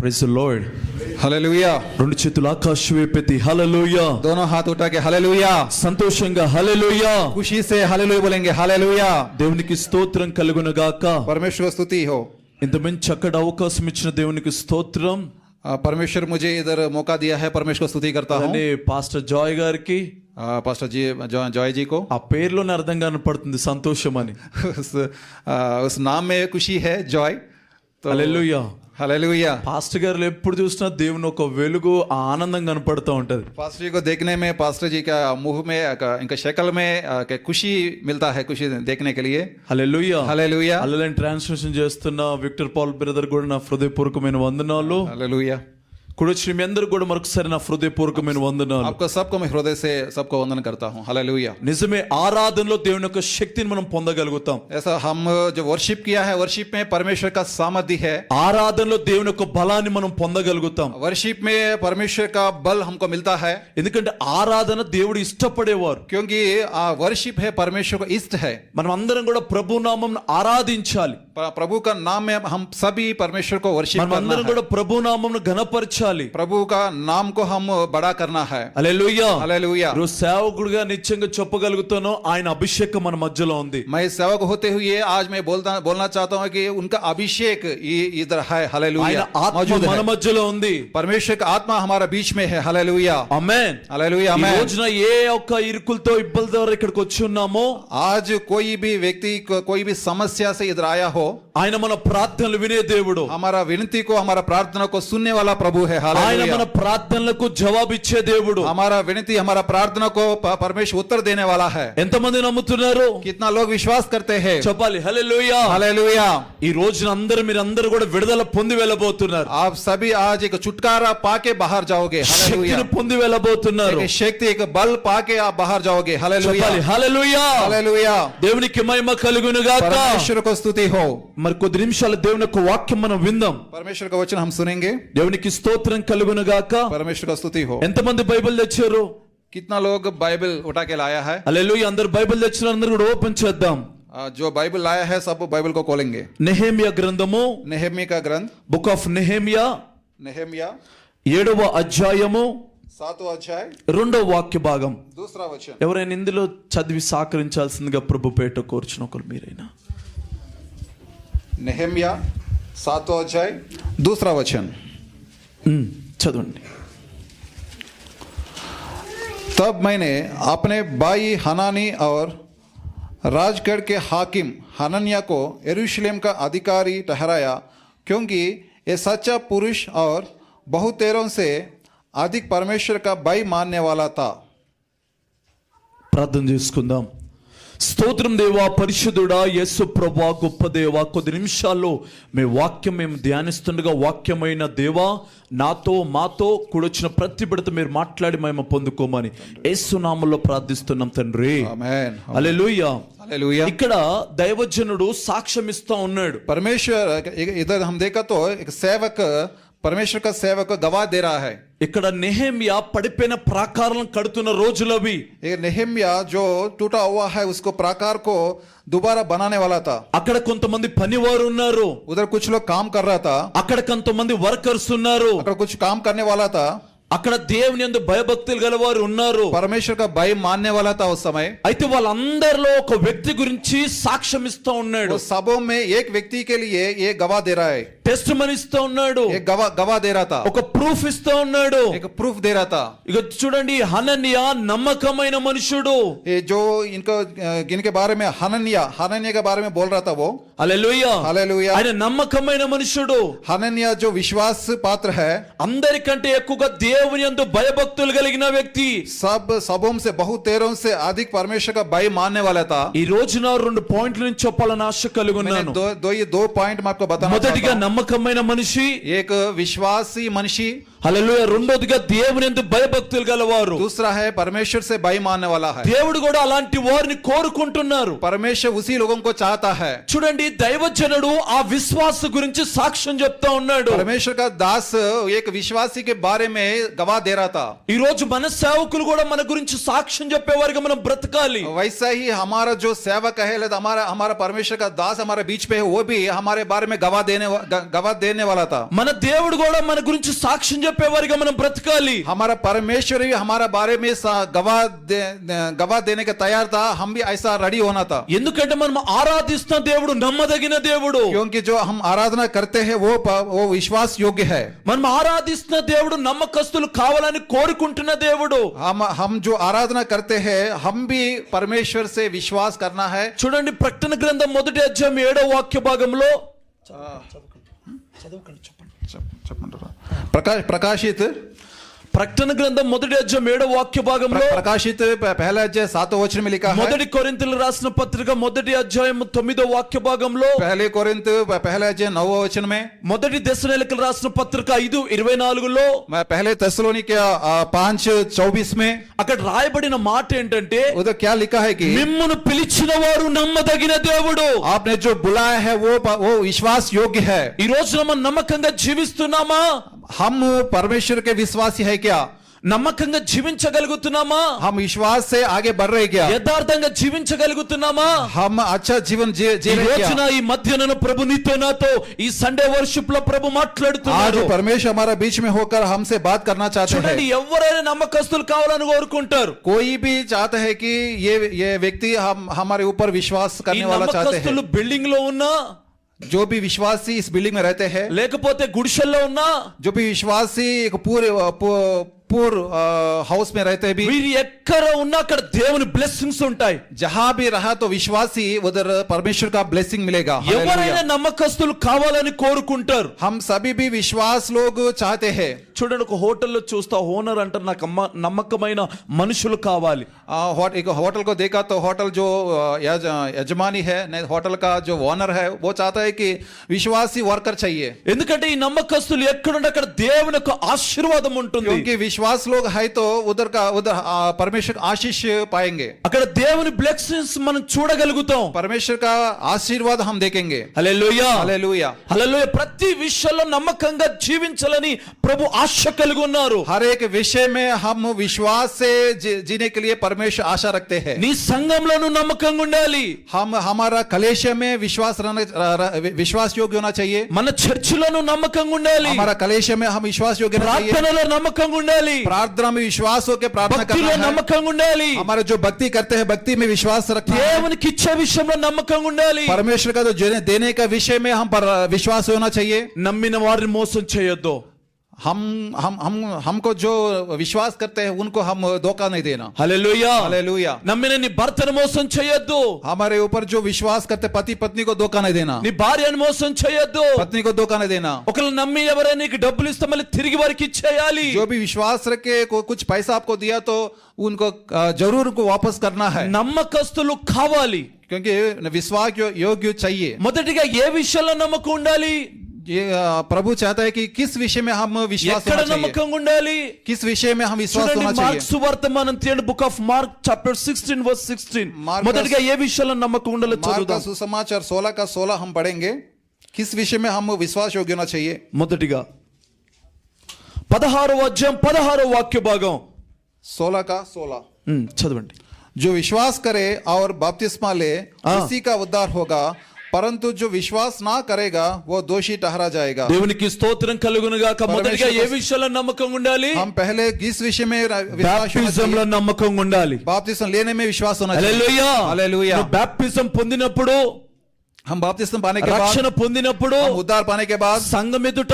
Praise the lord. Hallelujah. రెండు చేతులు ఆకాశం వైపెత్తి హల్లెలూయా. दोनों हाथ उठा के हालेलुया. సంతోషంగా హల్లెలూయా. खुशी से हालेलुया बोलेंगे. हालेलुया. దేవునికి స్తోత్రం కలుగును గాక. परमेश्वर को स्तुति हो. ఇంత మంచి చక్కటి అవకాశం ఇచ్చిన దేవునికి స్తోత్రం. परमेश्वर मुझे इधर मौका दिया है, परमेश्वर को स्तुति करता हूँ. అలానే పాస్టర్ జాయ్ గారికి पास्टर जी जॉय जी को ఆ పేరులోనే అర్థం కనపడుతుంది సంతోషం అని. उस नाम में खुशी है, जॉय. तो హల్లెలూయా. हालेलुया. పాస్టర్ గారు ఎప్పుడు చూసినా దేవుని ఒక వెలుగు ఆ ఆనందం కనపడుతూ ఉంటది. पास्टर जी को देखने में, पास्टर जी का मुंह में, इनका शक्ल में खुशी मिलता है, खुशी देखने के लिए. హల్లెలూయా. हालेलुया. అల్లెలని ట్రాన్స్లేషన్ చేస్తున్న విక్టర్ పాల్ బ్రదర్ కూడా నా హృదయపూర్వకమైన వందనాలు. हालेलुया. కూడొచ్చిన మీ అందరూ కూడా మరొకసారి నా హృదయపూర్వకమైన వందనాలు. आपको सबको मैं हृदय से सबको वंदन करता हूँ. हालेलुया. నిజమే, ఆరాధనలో దేవుని యొక్క శక్తిని మనం పొందగలుగుతాం. ऐसा हम जो वर्शिप किया है, वर्शिप में परमेश्वर का सामर्थ्य है. ఆరాధనలో దేవుని యొక్క బలాన్ని మనం పొందగలుగుతాం. वर्शिप में परमेश्वर का बल हमको मिलता है. ఎందుకంటే ఆరాధన దేవుడు ఇష్టపడేవారు. क्योंकि वर्शिप है परमेश्वर को इष्ट है. మనం అందరం కూడా ప్రభు నామం ఆరాధించాలి. प्रभु का नाम में हम सभी परमेश्वर को वर्शिप మనం करना అందరం है. కూడా ప్రభు నామం ఘనపరచాలి. प्रभु का नाम को हम बड़ा करना है. హల్లెలూయా. हालेलुया. రోజు సేవకుడిగా నిత్యంగా చెప్పగలుగుతాను, ఆయన అభిషేకం మన మధ్యలో ఉంది. मैं सेवक होते हुए आज मैं बोलना चाहता हूँ कि उनका अभिषेक इधर है. ఆయన हालेलुया. ఆత్మ मौजूद మన है. మధ్యలో ఉంది. परमेश्वर का आत्मा हमारा बीच में है. हालेलुया. ఆమేన్. हालेलुया. ఈ आमीन. రోజున ఏ ఒక్క ఇరుకులతో ఇబ్బంది ద్వారా ఇక్కడికి వచ్చి ఉన్నామో, आज कोई भी व्यक्ति कोई भी समस्या से इधर आया हो, ఆయన మన ప్రార్థనలు వినే దేవుడు. हमारा विनती को, हमारा प्रार्थना को सुनने वाला प्रभु है. ఆయన हालेलुया. మన ప్రార్థనలకు జవాబిచ్చే దేవుడు. हमारा विनती, हमारा प्रार्थना को परमेश्वर उत्तर देने वाला है. ఎంతమంది నమ్ముతున్నారు? कितना लोग विश्वास करते हैं? చెప్పాలి హల్లెలూయా. हालेलुया. ఈ రోజున మీరందరూ కూడా విడుదల పొంది వెళ్ళబోతున్నారు. आप सभी आज एक छुटकारा पाके बाहर जाओगे. हालेलुया. శక్తిని పొంది వెళ్ళబోతున్నారు. एक शक्ति, एक बल पाके आप बाहर जाओगे. हालेलुया. చెప్పాలి హల్లెలూయా. हालेलुया. దేవునికి మహిమ కలుగును గాక. परमेश्वर को स्तुति हो. మరి కొద్ది నిమిషాలు దేవుని యొక్క వాక్యం మనం విందాం. परमेश्वर का वचन हम सुनेंगे. దేవునికి స్తోత్రం కలుగును గాక. परमेश्वर का स्तुति हो. ఎంతమంది బైబిల్ తెచ్చారు? कितना लोग बाइबल उठा के लाया है? హల్లెలూయా. అందరు బైబిల్ తెచ్చిన అందరూ కూడా ఓపెన్ చేద్దాం. जो बाइबल लाया है सब बाइबल को खोलेंगे. నెహెమియా గ్రంథము, नेहमी का ग्रंथ, బుక్ ఆఫ్ నెహెమియా, नेहमिया 7వ అధ్యాయము 7वां अध्याय 2వ వాక్య భాగం. दूसरा वचन. ఎవరైనా ఇందులో చదివి సహకరించాల్సిందిగా ప్రభు పేట కోరుచున్న ఒకరు మీరైనా. नेहमिया 7वां अध्याय दूसरा वचन. చదవండి. तब मैंने अपने भाई हनानी और राजगढ़ के हाकिम हनन्या को यरूशलेम का अधिकारी ठहराया, क्योंकि ये सच्चा पुरुष और बहुतेरों से अधिक परमेश्वर का भय मानने वाला था. ప్రార్థన చేసుకుందాం. స్తోత్రం దేవా, పరిశుద్ధుడా, యేసు ప్రభువా, గొప్ప దేవా, కొద్ది నిమిషాల్లో మీ వాక్యం మేము ధ్యానిస్తుండగా వాక్యమైన దేవా, నాతో మాతో కూడొచ్చిన ప్రతి బిడ్డతో మీరు మాట్లాడి మేము పొందుకోమని యేసు నామములో ప్రార్థిస్తున్నాం తండ్రి. आमीन. హల్లెలూయా. हालेलुया. ఇక్కడ దైవజనుడు సాక్ష్యం ఇస్తా ఉన్నాడు. परमेश्वर इधर हम देखा तो एक सेवक, परमेश्वर का सेवक गवाह दे रहा है. ఇక్కడ నెహెమియా పడిపోయిన ప్రాకారాలను కడుతున్న రోజులవి. ये नेहमिया जो टूटा हुआ है उसको प्राकार को दोबारा बनाने वाला था. అక్కడ కొంతమంది పనివారు ఉన్నారు. उधर कुछ लोग काम कर रहा था. అక్కడ కొంతమంది వర్కర్స్ ఉన్నారు. अगर कुछ काम करने वाला था. అక్కడ దేవుని యందు భయభక్తులు గలవారు ఉన్నారు. परमेश्वर का भय मानने वाला था उस समय. అయితే వాళ్ళందరిలో ఒక వ్యక్తి గురించి సాక్ష్యం ఇస్తా ఉన్నాడు. वो सबों में एक व्यक्ति के लिए ये गवाह दे रहा है. టెస్ట్ మని ఇస్తా ఉన్నాడు. एक गवाह दे रहा था. ఒక ప్రూఫ్ ఇస్తా ఉన్నాడు. एक प्रूफ दे रहा था. ఇక చూడండి, హనన్యా నమ్మకమైన మనుషుడు. ये जो इनके बारे में हनन्या के बारे में बोल रहा था वो. హల్లెలూయా. हालेलुया. ఆయన నమ్మకమైన మనుషుడు. हनन्या जो विश्वास पात्र है, అందరికంటే ఎక్కువగా దేవుని యందు భయభక్తులు కలిగిన వ్యక్తి. सबों से बहुतेरों से अधिक परमेश्वर का भय मानने वाला था. ఈ రోజున 2 పాయింట్ల నుంచి చెప్పాలని ఆశ కలిగి ఉన్నాను. दो पॉइंट मैं आपको बताना మొదటిగా चाहता हूं. నమ్మకమైన మనిషి, एक विश्वासी मनुष्य. హల్లెలూయా. రెండోదిగా దేవుని యందు భయభక్తులు గలవారు. दूसरा है परमेश्वर से भय मानने वाला है. దేవుడు కూడా అలాంటి వారిని కోరుకుంటున్నారు. परमेश्वर उसी लोगों को चाहता है. చూడండి, చూడండి దైవజనుడు ఆ విశ్వాస గురించి సాక్ష్యం చెప్తా ఉన్నాడు. परमेश्वर का दास एक विश्वासी के बारे में गवाह दे रहा था। ఈ రోజు మన సేవకులు కూడా మన గురించి సాక్ష్యం చెప్పేవారిగా మనం బ్రతకాలి. वैसा ही हमारा जो सेवक है हमारा हमारा परमेश्वर का दास हमारे बीच पे है, वो भी हमारे बारे में गवाह देने वाला था। మన దేవుడు కూడా మన గురించి సాక్ష్యం చెప్పేవారిగా మనం బ్రతకాలి. हमारा परमेश्वर भी हमारा बारे में गवाह देने के तैयार था, हम भी ऐसा रेडी होना था। ఎందుకంటే మనం ఆరాధిస్తున్న దేవుడు నమ్మదగిన దేవుడు. क्योंकि जो हम आराधना करते हैं वो विश्वास योग्य है। మనం ఆరాధిస్తున్న దేవుడు నమ్మకస్తులు కావాలని కోరుకుంటున్న దేవుడు. हम जो आराधना करते हैं हम भी परमेश्वर से विश्वास करना है। చూడండి ప్రకటన గ్రంథం 1వ అధ్యాయం 7వ వాక్య భాగంలో प्रकाशित ప్రకటన గ్రంథం 1వ అధ్యాయం 7వ వాక్య భాగంలో प्रकाशित पहला अध्याय 7वें वचन में लिखा है। మొదటి కొరింథీయులకు రాసిన పత్రిక 1వ అధ్యాయం 9వ వాక్య భాగంలో पहले कोरिन्थ पहला अध्याय 9वें वचन में, మొదటి దశలోనికలు రాసిన పత్రిక 5:24లో पहले थेसलोनिके 5:24 में అక్కడ రాయబడిన మాట ఏంటంటే उधर क्या लिखा है कि మిమ్మును పిలిచిన వారు నమ్మదగిన దేవుడు. आपने जो बुलाया है वो विश्वास योग्य है। ఈ రోజున మనం నమ్మకంగా జీవిస్తున్నామా? हम परमेश्वर के विश्वासी है क्या? నమ్మకంగా జీవించగలుగుతున్నామా? हम विश्वास से आगे बढ़ रहे क्या? యథార్థంగా జీవించగలుగుతున్నామా? हम अच्छा जीवन जी ఈ रहे రోజున क्या? ఈ మధ్యాహ్నం ప్రభు నీతో నాతో ఈ సండే వర్షిప్ లో ప్రభు आज మాట్లాడుతున్నాడు. परमेश्वर हमारा बीच में होकर हमसे बात करना चाहते చూడండి हैं। ఎవరైనా నమ్మకస్తులు కావాలని కోరుకుంటారు. कोई भी चाहता है कि ये व्यक्ति हमारे ऊपर विश्वास ఈ करने वाला चाहते నమ్మకస్తులు हैं। బిల్డింగ్ లో ఉన్నా जो भी विश्वासी इस बिल्डिंग में रहते हैं, లేకపోతే గుడిసెల్లో ఉన్నా जो भी विश्वासी एक पूर हाउस में रहते हैं भी, వీరు ఎక్కడ ఉన్నా అక్కడ దేవుని బ్లెస్సింగ్స్ ఉంటాయి. जहां भी रहा तो विश्वासी उधर परमेश्वर का ब्लेसिंग मिलेगा। ఎవరైనా हालेलुया। नమ్మకస్తులు కావాలని కోరుకుంటారు. हम सभी भी विश्वास लोग चाहते हैं। చూడండి ఒక హోటల్లో చూస్తా ఓనర్ అంటారు నాకు నమ్మకమైన మనుషులు కావాలి. एक होटल को देखा तो होटल जो यजमानी है, होटल का जो ओनर है, वो चाहता है कि विश्वासी वर्कर चाहिए। ఎందుకంటే ఈ నమ్మకస్తులు ఎక్కడుంటే అక్కడ దేవుని యొక్క ఆశీర్వాదం ఉంటుంది. क्योंकि विश्वास लोग है तो उधर परमेश्वर आशीष पाएंगे, అక్కడ దేవుని బ్లెస్సింగ్స్ మనం చూడగలుగుతాం. परमेश्वर का आशीर्वाद हम देखेंगे। Hallelujah hallelujah. హల్లెలూయా. ప్రతి విషయంలో నమ్మకంగా జీవించాలని ప్రభు ఆశ కలిగి ఉన్నారు. हर एक विषय में हम विश्वास से जीने के लिए परमेश्वर आशा रखते हैं। నీ సంఘంలోనూ నమ్మకంగా ఉండాలి. हम हमारा कलेश में विश्वास योग्य होना चाहिए। మన చర్చిలోనూ నమ్మకంగా ఉండాలి. हमारा कलेश में हम विश्वास योग्य होना चाहिए। ప్రార్థనలో నమ్మకంగా ఉండాలి. प्रार्थना में विश्वास होकर प्रार्थना భక్తిలో करना है। నమ్మకంగా ఉండాలి. हमारे जो भक्ति करते हैं भक्ति में विश्वास रखना है। దేవునికి ఇచ్చే విషయంలో నమ్మకంగా ఉండాలి. परमेश्वर का जो देने का विषय में हम पर विश्वास होना चाहिए। నమ్మిన వారిని మోసం చేయొద్దు. हमको जो विश्वास करते हैं उनको हम धोखा नहीं देना। Hallelujah hallelujah. నమ్మిన నీ భర్తను మోసం చేయొద్దు. हमारे ऊपर जो विश्वास करते पति पत्नी को धोखा नहीं देना, నీ భార్యను మోసం చేయొద్దు. पत्नी को धोखा नहीं देना। ఒకళ్ళు నమ్మి ఎవరైనా నీకు డబ్బులు ఇస్తే మళ్ళీ తిరిగి వారికి ఇచ్చేయాలి. जो भी विश्वास रखे कुछ पैसा आपको दिया तो उनको जरूर उनको वापस करना है, నమ్మకస్తులు కావాలి. क्योंकि विश्वास योग्य चाहिए। మొదటిగా ఏ విషయంలో నమ్మకం ఉండాలి? ये प्रभु चाहता है कि किस विषय में हम विश्वास ఎక్కడ होना चाहिए, నమ్మకంగా ఉండాలి? किस विषय में हम विश्वास చూడండి होना మార్క్ चाहिए। సువార్త మనం తీయండి book of mark chapter 16:16. Mark మొదటిగా ఏ విషయంలో నమ్మకం ఉండాలో मार्क का చదువుదాం. सुसमाचार 16 हम पढ़ेंगे। किस विषय में हम विश्वास योग्य होना चाहिए। మొదటిగా 16వ అధ్యాయం 16వ వాక్య భాగం 16 చదవండి. जो विश्वास करे और बपतिस्मा ले हाँ। उसी का उद्धार होगा, परंतु जो विश्वास ना करेगा वो दोषी ठहरा जाएगा। దేవునికి స్తోత్రం కలుగును గాక. మొదటిగా ఏ విషయంలో నమ్మకంగా ఉండాలి? हम पहले किस विषय में विश्वास होना బాప్టిజం లో चाहिए? నమ్మకంగా ఉండాలి. बाप्तिस्म लेने में विश्वास होना चाहिए। Hallelujah hallelujah. నువ్వు బాప్టిజం పొందినప్పుడు, हम बाप्तिस्म पाने के बाद, రక్షణ పొందినప్పుడు हम उद्धार पाने के बाद సంఘం ఎదుట,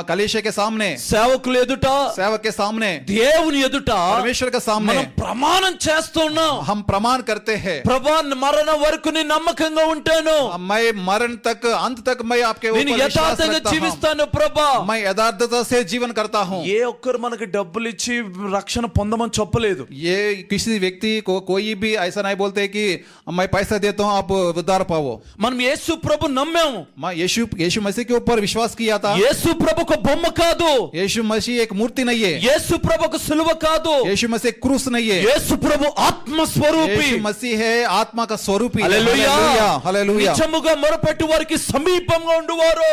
कलीसिया के सामने, సేవకులు ఎదుట, सेवक के सामने, దేవుని ఎదుట परमेश्वर के सामने మనం ప్రమాణం చేస్తున్నాం. हम प्रमाण करते हैं। ప్రభా మరణ వరకు నేను నమ్మకంగా ఉంటాను. मैं मरण तक अंत तक मैं आपके నేను ऊपर विश्वास యథార్థంగా रखता हूं। జీవిస్తాను ప్రభా. मैं यथार्थता से जीवन करता हूं। ఏ ఒక్కరు మనకి డబ్బులు ఇచ్చి రక్షణ పొందమని చెప్పలేదు. ये किसी व्यक्ति को कोई भी ऐसा नहीं बोलते कि मैं पैसा देता हूं आप उद्धार पाओ। మన మనం యేసు ప్రభు నమ్మాము. मैं यीशु मसीह के ऊपर विश्वास किया था। యేసు ప్రభు ఒక బొమ్మ కాదు, यीशु मसीह एक मूर्ति नहीं है, యేసు ప్రభు ఒక సిలువ కాదు, यीशु मसीह क्रूस नहीं है, యేసు ప్రభు ఆత్మ స్వరూపి. यीशु मसीह है आत्मा का स्वरूप ही है। హల్లెలూయా. Hallelujah hallelujah. నిజముగా మొరపెట్టు వారికి సమీపంగా ఉండువారు.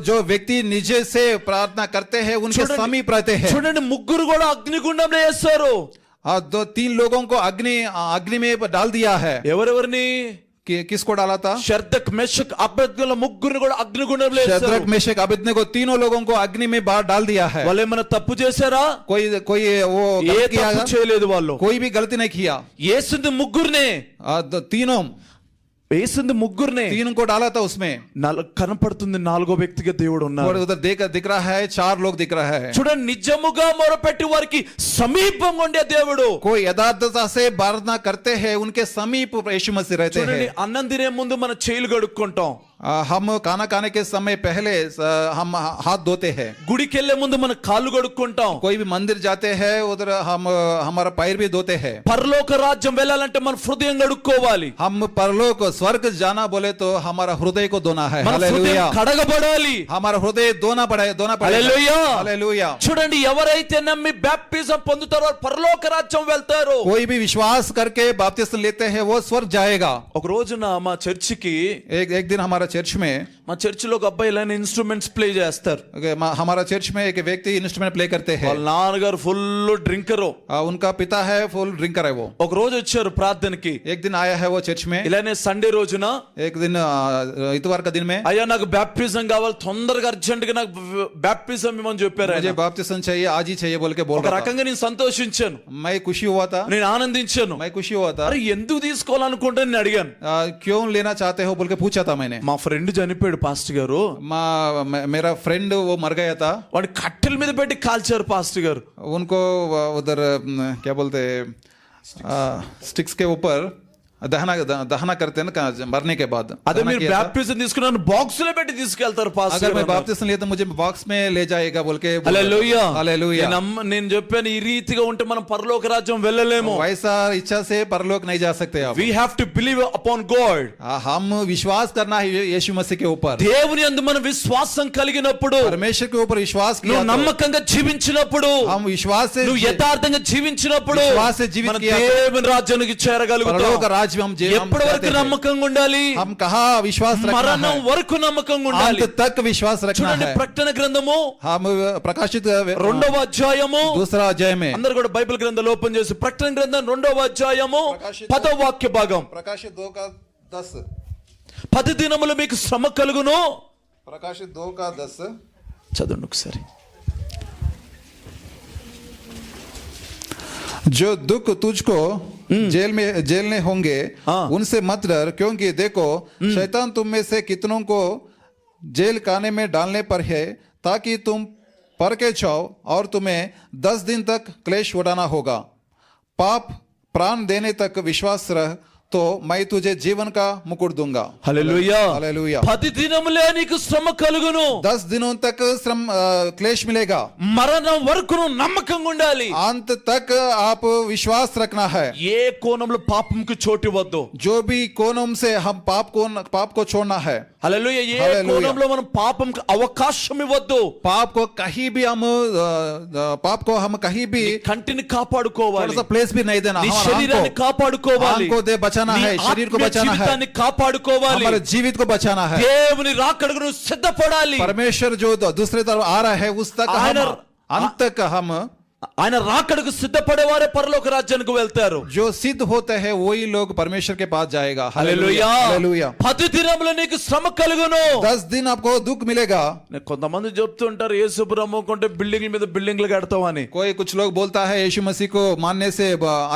जो व्यक्ति निजे से प्रार्थना करते हैं उनके చూడండి, समीप रहते हैं। చూడండి ముగ్గురు కూడా అగ్నిగుండంలో వేశారు. दो तीन लोगों को अग्नि में डाल दिया है। ఎవరెవరిని? किसको डाला था? షద్రక్ మెషక్ అబేద్నెగో ముగ్గురిని కూడా అగ్నిగుండంలో వేశారు. शद्रक मेशक अबेदनगो तीनों लोगों को अग्नि में बाहर डाल दिया है। వాళ్ళు ఏమైనా తప్పు చేశారా? कोई वो ఏ गलत किया? తప్పు చేయలేదు వాళ్ళు. कोई भी गलती नहीं किया। యేసుని ముగ్గురినే, तीनों యేసుని ముగ్గురినే तीन को डाला था उसमें। కనపడుతుంది నాలుగో వ్యక్తిగా దేవుడు और ఉన్నారు. उधर दिख रहा है 4 लोग दिख रहा है। చూడండి, నిజముగా మొరపెట్టి వారికి సమీపంగా ఉండే దేవుడు. कोई यथार्थता से प्रार्थना करते हैं उनके समीप यीशु मसीह रहते చూడండి, हैं। అన్నం తినే ముందు మన చేతులు కడుక్కుంటాం, हम खाना खाने के समय पहले हम हाथ धोते हैं। గుడికి వెళ్లే ముందు మన కాళ్ళు కడుక్కుంటాం. कोई भी मंदिर जाते हैं उधर हम हमारा पैर भी धोते हैं। పరలోక రాజ్యం వెళ్ళాలంటే మన హృదయం కడుక్కోవాలి. हम परलोक स्वर्ग जाना बोले तो हमारा हृदय को धोना है। మన हालेलुया। హృదయం కడగబడాలి. हमारा हृदय धोना पड़ेगा। హల్లెలూయా. हालेलुया। చూడండి, ఎవరైతే నమ్మి బాప్టిజం పొందుతారో వారు పరలోక రాజ్యం వెళ్తారు. कोई भी विश्वास करके बपतिस्मा लेते हैं वो स्वर्ग जाएगा। ఒక రోజున మా చర్చికి, एक दिन हमारा चर्च में మా చర్చిలో ఒక అబ్బాయి ఇలానే ఇన్స్ట్రుమెంట్స్ ప్లే చేస్తారు. हमारा चर्च में एक व्यक्ति इंस्ट्रूमेंट प्ले करते हैं। వాళ్ళ నాన్నగారు ఫుల్ డ్రింకరు. उनका पिता है फुल ड्रिंकर है वो। ఒక రోజు వచ్చారు ప్రార్థనకి. एक दिन आया है वो चर्च में। ఇలానే సండే రోజున, एक दिन इतवार का दिन में అయ్యా నాకు బ్యాప్టిజం కావాలి, తొందరగా అర్జెంట్ గా నాకు బ్యాప్టిజం ఇవ్వమని చెప్పారు ఆయన. मुझे बपतिस्मा चाहिए, आज ही चाहिए बोल के बोल ఒక रहा था। రకంగా నేను సంతోషించాను, मैं खुशी हुआ था, నేను ఆనందించాను. मैं खुशी हुआ था। అరే ఎందుకు తీసుకోవాలనుకుంటే నేను అడిగాను. क्यों लेना चाहते हो बोल के पूछा था मैंने। మా ఫ్రెండ్ చనిపోయాడు పాస్టర్ గారు, मेरा फ्रेंड वो मर गया था। వాడి కట్టెల మీద పెట్టి కాల్చారు పాస్టర్ గారు. उनको उधर क्या बोलते स्टिक्स के ऊपर दहना करते हैं ना मरने के बाद। అదే మీరు బ్యాప్టిజం తీసుకున్నాను బాక్స్ లో పెట్టి తీసుకెళ్తారు పాస్టర్ अगर मैं గారు. बपतिस्मा लिया तो मुझे बॉक्स में ले जाएगा बोल के। హల్లెలూయా. हालेलुया। నేను చెప్పాను, ఈ రీతిగా ఉంటే మనం పరలోక రాజ్యం వెళ్ళలేము. वैसा इच्छा से परलोक नहीं जा सकते आप। We have to believe upon God. हम विश्वास करना है यीशु मसीह के ऊपर। దేవుని యందు మనం విశ్వాసం కలిగినప్పుడు, परमेश्वर के ऊपर विश्वास किया నువ్వు तो, నమ్మకంగా జీవించినప్పుడు, हम विश्वास से నువ్వు యథార్థంగా జీవించినప్పుడు విశ్వాస జీవిత మన కియా. దేవుని రాజ్యానికి చేరగలుగుతాం. परलोक राज्य में हम ఎప్పటి వరకు जाते हैं। నమ్మకంగా ఉండాలి? हम कहाँ विश्वास रखना మరణం है? వరకు నమ్మకంగా ఉండాలి. अंत तक विश्वास रखना చూడండి, है। ప్రకటన గ్రంథము हम प्रकाशित 2వ అధ్యాయము, दूसरा अध्याय में అందరూ కూడా బైబిల్ గ్రంథాలు ఓపెన్ చేసి ప్రకటన గ్రంథం 2వ అధ్యాయము 10వ వాక్య భాగం. प्रकाशित 2:10 10 దినములు మీకు శ్రమ కలుగును. प्रकाशित 2:10 చదవండి ఒకసారి. जो दुख तुझको जेलने होंगे हाँ। उनसे मत डर, क्योंकि देखो शैतान तुम में से कितनों को जेल खाने में डालने पर है, ताकि तुम पर के जाओ और तुम्हें 10 दिन तक क्लेश उठाना होगा। पाप प्राण देने तक विश्वास रह, तो मैं तुझे जीवन का मुकुट दूंगा। హల్లెలూయా. हालेलुया। 10 దినములే నీకు శ్రమ కలుగును. 10 दिनों तक श्रम क्लेश मिलेगा। మరణం వరకు నువ్వు నమ్మకంగా ఉండాలి. अंत तक आप विश्वास रखना है। ఏ కోణంలో పాపంకు చోటు ఇవ్వద్దు. जो भी कोनों से हम पाप को छोड़ना है। హల్లెలూయా. ఏ హల్లెలూయా. కోణంలో మనం పాపంకు అవకాశం ఇవ్వద్దు. पाप को कहीं भी हम कहीं भी కంటిని थोड़ा కాపాడుకోవాలి, सा प्लेस भी नहीं देना। నీ हमारा శరీరాన్ని కాపాడుకోవాలి, आंख को दे बचाना నీ है, शरीर को ఆత్మీయ बचाना है, జీవితాన్ని కాపాడుకోవాలి, हमारे जीवित को बचाना है। దేవుని రాకడకు నువ్వు సిద్ధపడాలి. परमेश्वर जो दूसरे तरफ आ रहा है उस तक अंत तक हम ఆయన రాకడకు సిద్ధపడేవారే పరలోక రాజ్యానికి వెళ్తారు. जो सिद्ध होते हैं वही लोग परमेश्वर के पास जाएगा। హల్లెలూయా. हालेलुया। 10 దినములు నీకు శ్రమ కలుగును. 10 दिन आपको दुख मिलेगा। కొంతమంది చెప్తుంటారు యేసు నమ్ముకుంటే బిల్డింగ్ల మీద బిల్డింగ్లు కడతామని. कोई कुछ लोग बोलता है यीशु मसीह को मानने से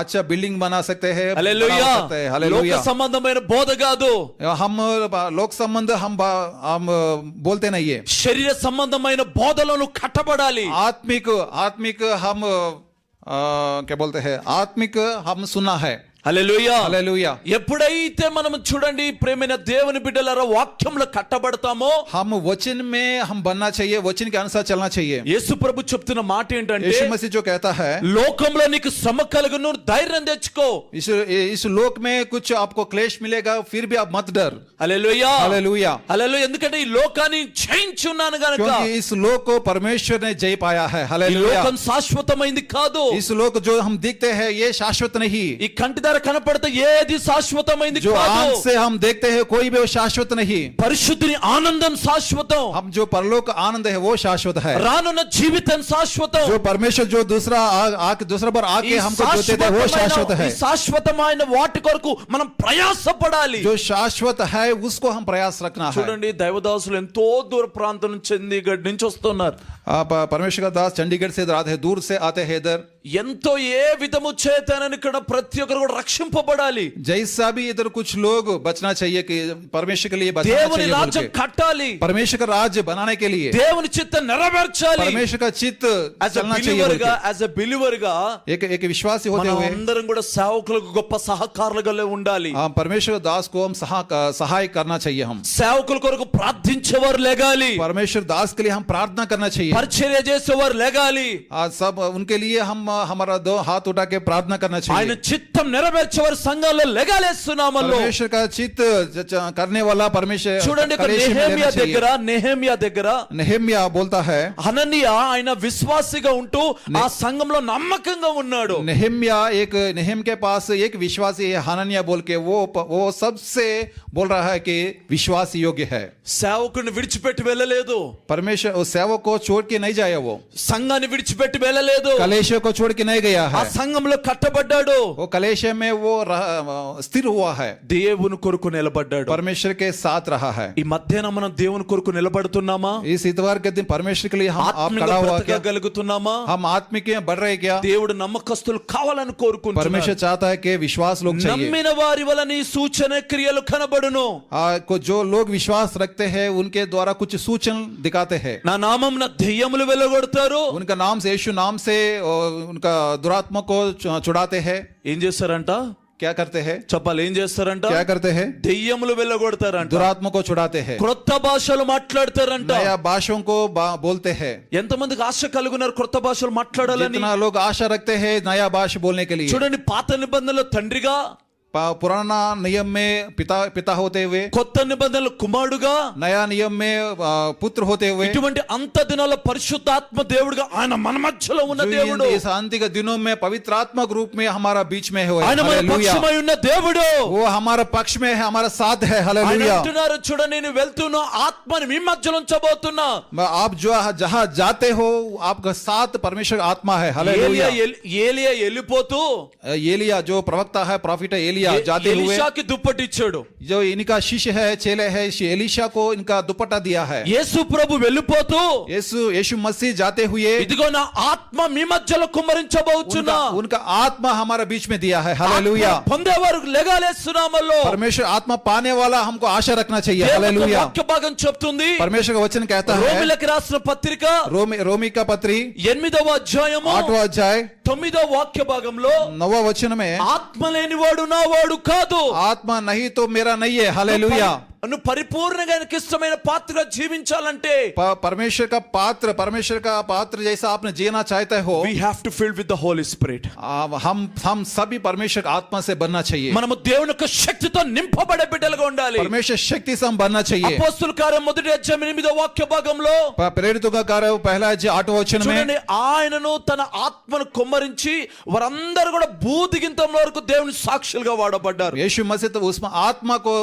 अच्छा बिल्डिंग बना सकते हैं। హల్లెలూయా. हालेलुया। లోక సంబంధమైన బోధ కాదు, हम लोक संबंध हम बोलते नहीं है। శరీర సంబంధమైన బోధలను కట్టబడాలి. आत्मिक हम क्या बोलते हैं, आत्मिक हम सुना है। హల్లెలూయా. हालेलुया। ఎప్పుడైతే మనం చూడండి ప్రేమైన దేవుని బిడ్డలారా వాక్యంలో కట్టబడతామో, हम वचन में हम बनना चाहिए, वचन के अनुसार चलना चाहिए। యేసు ప్రభు చెప్తున్న మాట ఏంటంటే, यीशु मसीह जो कहता है, లోకంలో నీకు శ్రమ కలుగును, ధైర్యం తెచ్చుకో. इस लोक में कुछ आपको क्लेश मिलेगा, फिर भी आप मत डर। హల్లెలూయా. हालेलुया। హల్లెలూయా. ఎందుకంటే ఈ లోకాన్ని జయించున్నాను గనుక. क्योंकि इस लोक को परमेश्वर ने जय पाया है। ఈ हालेलुया। లోకం శాశ్వతమైంది కాదు. इस लोक जो हम देखते हैं ये शाश्वत नहीं। ఈ కంటి ధర కనపడితే ఏది శాశ్వతమైంది जो కాదు. आंख से हम देखते हैं कोई भी वो शाश्वत नहीं। పరిశుద్ధిని ఆనందం శాశ్వతం. हम जो परलोक आनंद है वो शाश्वत है। రానున్న జీవితం శాశ్వతం. जो परमेश्वर जो दूसरा बार आके हमको जो देते हैं वो शाश्वत है। ఈ శాశ్వతమైన వాటి కొరకు మనం ప్రయాసపడాలి. जो शाश्वत है उसको हम प्रयास रखना है। చూడండి దైవదాసులు ఎంతో దూర ప్రాంతం నుంచి చండీగఢ్ నుంచి వస్తున్నారు. आप परमेश्वर का दास चंडीगढ़ से आते हैं, दूर से आते हैं इधर। ఎంతో ఏ విధము చేతనని ఇక్కడ ప్రతి ఒక్కరు కూడా రక్షింపబడాలి. जैसा भी इधर कुछ लोग बचना चाहिए कि परमेश्वर के लिए बचना దేవుని चाहिए बोल రాజ్యం के। కట్టాలి. परमेश्वर का राज्य बनाने के लिए దేవుని చిత్తం నెరవేర్చాలి. परमेश्वर का चित्त యాజ్ ఎ चलना चाहिए बोल బిలీవర్ గా, के। యాజ్ ఎ బిలీవర్ గా एक विश्वासी होते మనం हुए అందరం కూడా సేవకులకు గొప్ప సహకారులుగా ఉండాలి. हम परमेश्वर दास को हम सहाय करना चाहिए। हम సేవకుల కొరకు ప్రార్థించేవారు లేగాలి. परमेश्वर दास के लिए हम प्रार्थना करना चाहिए। పరిచర్య చేసేవారు లేగాలి. आज सब उनके लिए हम हमारा दो हाथ उठा के प्रार्थना करना ఆయన चाहिए। చిత్తం నెరవేర్చేవారు సంఘాల్లో లేగాలేస్తున్నామల్లో. परमेश्वर का चित्त करने वाला परमेश्वर చూడండి ఇక్కడ कलेश में నెహెమ్యా लेना चाहिए। దగ్గర నెహెమ్యా बोलता है, హనన్యా ఆయన విశ్వాసిగా ఉంటూ ఆ సంఘంలో నమ్మకంగా ఉన్నాడు. नेहम के पास एक विश्वासी है हनन्या बोल के, वो सबसे बोल रहा है कि विश्वास योग्य है। సేవకుని విడిచిపెట్టి వెళ్ళలేదు. परमेश्वर उस सेवक को छोड़ के नहीं जाया, वो సంఘాన్ని విడిచిపెట్టి వెళ్ళలేదు. कलेश को छोड़ के नहीं गया ఆ है। సంఘంలో కట్టబడ్డాడు. वो कलेश में वो स्थिर हुआ है, దేవుని కొరకు నిలబడ్డాడు. परमेश्वर के साथ रहा है। ఈ మధ్యాహ్నం మనం దేవుని కొరకు నిలబడుతున్నామా? इस इतवार के दिन परमेश्वर के लिए हम आप ఆత్మీయంగా खड़ा हुआ क्या? బ్రతకగలుగుతున్నామా? हम आत्मिक में बढ़ रहे क्या? దేవుడు నమ్మకస్తులు కావాలని కోరుకుంటున్నాడు. परमेश्वर चाहता है कि विश्वास लोग चाहिए। నమ్మిన వారి వలన ఈ సూచన క్రియలు కనబడును. जो लोग विश्वास रखते हैं उनके द्वारा कुछ सूचन दिखाते हैं। నా నామం నా దెయ్యములు వెళ్ళగొడతారు. उनका नाम से, यीशु नाम से उनका दुरात्मा को छुड़ाते हैं। ఏం చేస్తారంట? क्या करते हैं? చెప్పాలి, ఏం చేస్తారంట? क्या करते हैं? దెయ్యములు వెళ్ళగొడతారంట. दुरात्मा को छुड़ाते हैं। క్రొత్త భాషలు మాట్లాడతారంట. नया भाषाओं को बोलते हैं। ఎంతమందికి ఆశ కలుగున్నారు క్రొత్త భాషలు మాట్లాడాలని? जितना लोग आशा रखते हैं नया भाषा बोलने के लिए। చూడండి పాత నిబంధనలో తండ్రిగా, पुराना नियम में पिता होते हुए, కొత్త నిబంధనలో కుమారుడుగా, नया नियम में पुत्र होते हुए, ఇటువంటి అంత దినాల పరిశుద్ధాత్మ దేవుడుగా ఆయన మన మధ్యలో ఉన్న దేవుడు. इस अंत के दिनों में पवित्र आत्मा रूप में हमारा बीच में है। ఆయన మన పక్షమై ఉన్న దేవుడు. वो हमारा पक्ष में है, हमारा साथ है। ఆయన हालेलुया। అంటున్నారు, చూడండి నేను వెళ్తున్నా, ఆత్మని మీ మధ్యలో ఉంచబోతున్నా. आप जो जहां जाते हो आपका साथ परमेश्वर आत्मा है। हालेलुया। ఏలియా వెళ్ళిపోతూ एलिया जो प्रवक्ता है, प्रॉफिट है, एलिया जाते हुए ఎలీషాకి దుప్పటి ఇచ్చాడు. जो इनका शिष्य है, चेले है, एलीशा को इनका दुपट्टा दिया है। యేసు ప్రభు వెళ్ళిపోతూ यीशु मसीह जाते हुए, ఇదిగో నా ఆత్మ మీ మధ్యలో కుమ్మరించబోచున్నా. उनका आत्मा हमारा बीच में दिया है। हालेलुया। ఆత్మ పొందేవారు లెగాలేస్తున్నామల్లో. परमेश्वर आत्मा पाने वाला हमको आशा रखना चाहिए। हालेलुया। వాక్య భాగం చెప్తుంది, परमेश्वर का वचन कहता है, రోమిలకు రాసిన పత్రిక रोमी का पत्री 8వ అధ్యాయము 8वां अध्याय 9వ వాక్య భాగంలో 9वां वचन में, ఆత్మ లేనివాడు నా వాడు కాదు. आत्मा नहीं तो मेरा नहीं है। हालेलुया। నువ్వు పరిపూర్ణంగా ఆయనకి ఇష్టమైన పాత్రగా జీవించాలంటే परमेश्वर का पात्र जैसा आपने जीना चाहते हो, we have to fill with the holy spirit. हम सभी परमेश्वर का आत्मा से बनना चाहिए। మనము దేవుని యొక్క శక్తితో నింపబడే బిడ్డలుగా ఉండాలి. परमेश्वर शक्ति से हम बनना चाहिए। అపోస్తలుల కార్యం 1వ అధ్యాయం 8వ వాక్య భాగంలో प्रेरितों का कार्य 1 अध्याय 8वां वचन में, చూడండి, ఆయనను తన ఆత్మను కుమ్మరించి వారందరూ కూడా భూదిగంతం వరకు దేవుని సాక్షులుగా వాడబడ్డారు. यीशु मसीह तो उसमें आत्मा को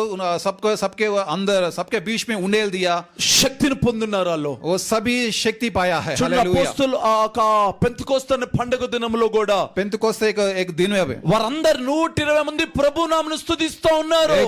सबके अंदर, सबके बीच में उंडेल दिया, శక్తిని పొందున్నారు వాళ్ళు. वो सभी शक्ति पाया है। చూడండి, हालेलुया। అపోస్తలు పెంతెకోస్తు అనే పండుగ దినములో కూడా पेंतुकोस्त एक दिन में వారందరు 120 మంది ప్రభు నామమును స్తుతిస్తూ ఉన్నారు.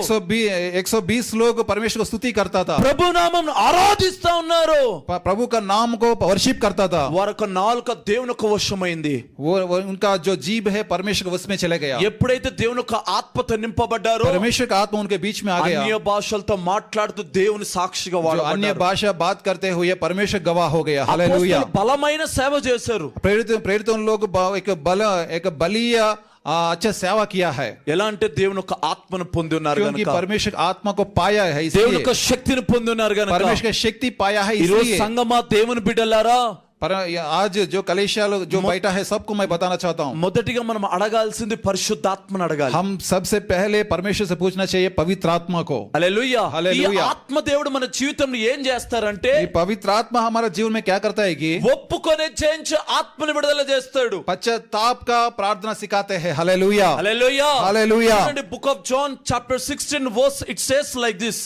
120 लोग परमेश्वर को स्तुति करता था, ప్రభు నామమును ఆరాధిస్తూ ఉన్నారు. प्रभु का नाम को वर्शिप करता था। వారొక నాలుక దేవుని యొక్క వశమైంది. वो उनका जो जीव है परमेश्वर के वश में चले गया। ఎప్పుడైతే దేవుని యొక్క ఆత్మతో నింపబడ్డారో परमेश्वर का आत्मा उनके बीच में आ गया। అన్య భాషలతో మాట్లాడుతూ దేవుని సాక్షిగా जो अन्य వాడబడ్డారు. भाषा बात करते हुए परमेश्वर गवाह हो गया। हालेलुया। అపోస్తలులు బలమైన సేవ చేశారు. प्रेरितों लोग एक बलीय अच्छा सेवा किया है, ఎలా అంటే దేవుని యొక్క ఆత్మను పొంది ఉన్నారు क्योंकि గనుక, परमेश्वर आत्मा को पाया है, దేవుని इसलिए యొక్క శక్తిని పొంది ఉన్నారు గనుక. परमेश्वर की शक्ति पाया है, ఈ రోజు इसलिए సంగమా దేవుని బిడ్డలారా, पर आज जो कलेशिया लोग जो बैठा है सबको मैं बताना चाहता हूँ, మొదటిగా మనం అడగాల్సింది పరిశుద్ధాత్మను అడగాలి. हम सबसे पहले परमेश्वर से पूछना चाहिए पवित्र आत्मा को। హల్లెలూయా. ఈ హల్లెలూయా. ఆత్మ దేవుడు మన జీవితంలో ఏం చేస్తారంటే, ये पवित्र आत्मा हमारे जीवन में क्या करता है कि ఒప్పుకొని చేయించి ఆత్మని విడుదల చేస్తాడు. पश्चाताप का प्रार्थना सिखाते हैं। Hallelujah, hallelujah. हालेलुया। చూడండి, book of John chapter 16 verse it says like this.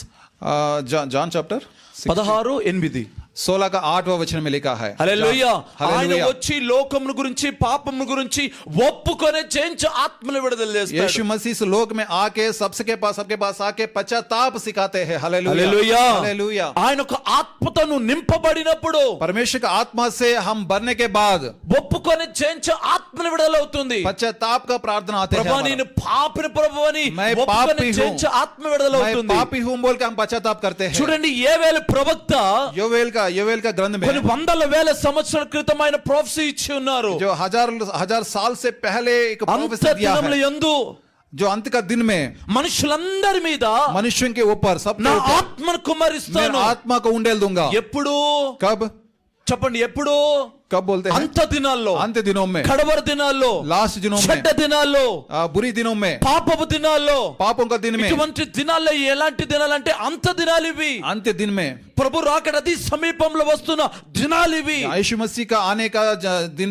John chapter 16:8. 16 का 8वां वचन में लिखा है। హల్లెలూయా. ఆయన हालेलुया। వచ్చి లోకమును గురించి పాపమును గురించి ఒప్పుకొని చేయించి ఆత్మను విడుదల చేస్తాడు. यीशु मसीह इस लोक में आके सबके पास आके पश्चाताप सिखाते हैं। Hallelujah, hallelujah. हालेलुया। ఆయన ఒక ఆత్మతో నింపబడినప్పుడు, परमेश्वर का आत्मा से हम भरने के बाद ఒప్పుకొని చేయించి ఆత్మను విడుదల అవుతుంది. पश्चाताप का प्रार्थना आते हैं ప్రభా हमारा। నేను పాపిని ప్రభువని मैं ఒప్పుకొని पापी हूँ, చేయించి ఆత్మ విడుదల मैं అవుతుంది. पापी हूं बोल के हम पश्चाताप करते हैं। చూడండి, ఏవేల ప్రవక్త योवेल का ग्रंथ కొన్ని में వందల వేల సంవత్సరాల క్రితం ఆయన ప్రొఫెసీ ఇచ్చి ఉన్నారు. जो हजार साल से पहले एक అంత प्रोफेसी दिया దినముల है, యందు जो अंत का दिन में మనుషులందరి మీద मनुष्यों के ऊपर నా सबके ऊपर ఆత్మను मैं కుమ్మరిస్తాను. आत्मा को उंडेल दूंगा। ఎప్పుడు कब చెప్పండి, ఎప్పుడు? कब बोलते हैं? అంత దినాల్లో, अंत दिनों में, కడవర దినాల్లో, लास्ट दिनों में, చెడ్డ దినాల్లో, बुरी दिनों में, పాపపు దినాల్లో, पापों का दिन में, ఇటువంటి దినాల్లో ఎలాంటి దినాలంటే అంత దినాలు ఇవి. अंत दिन में, ప్రభు రాకడ అతి సమీపంలో వస్తున్న దినాలు ఇవి. यीशु मसीह का आने का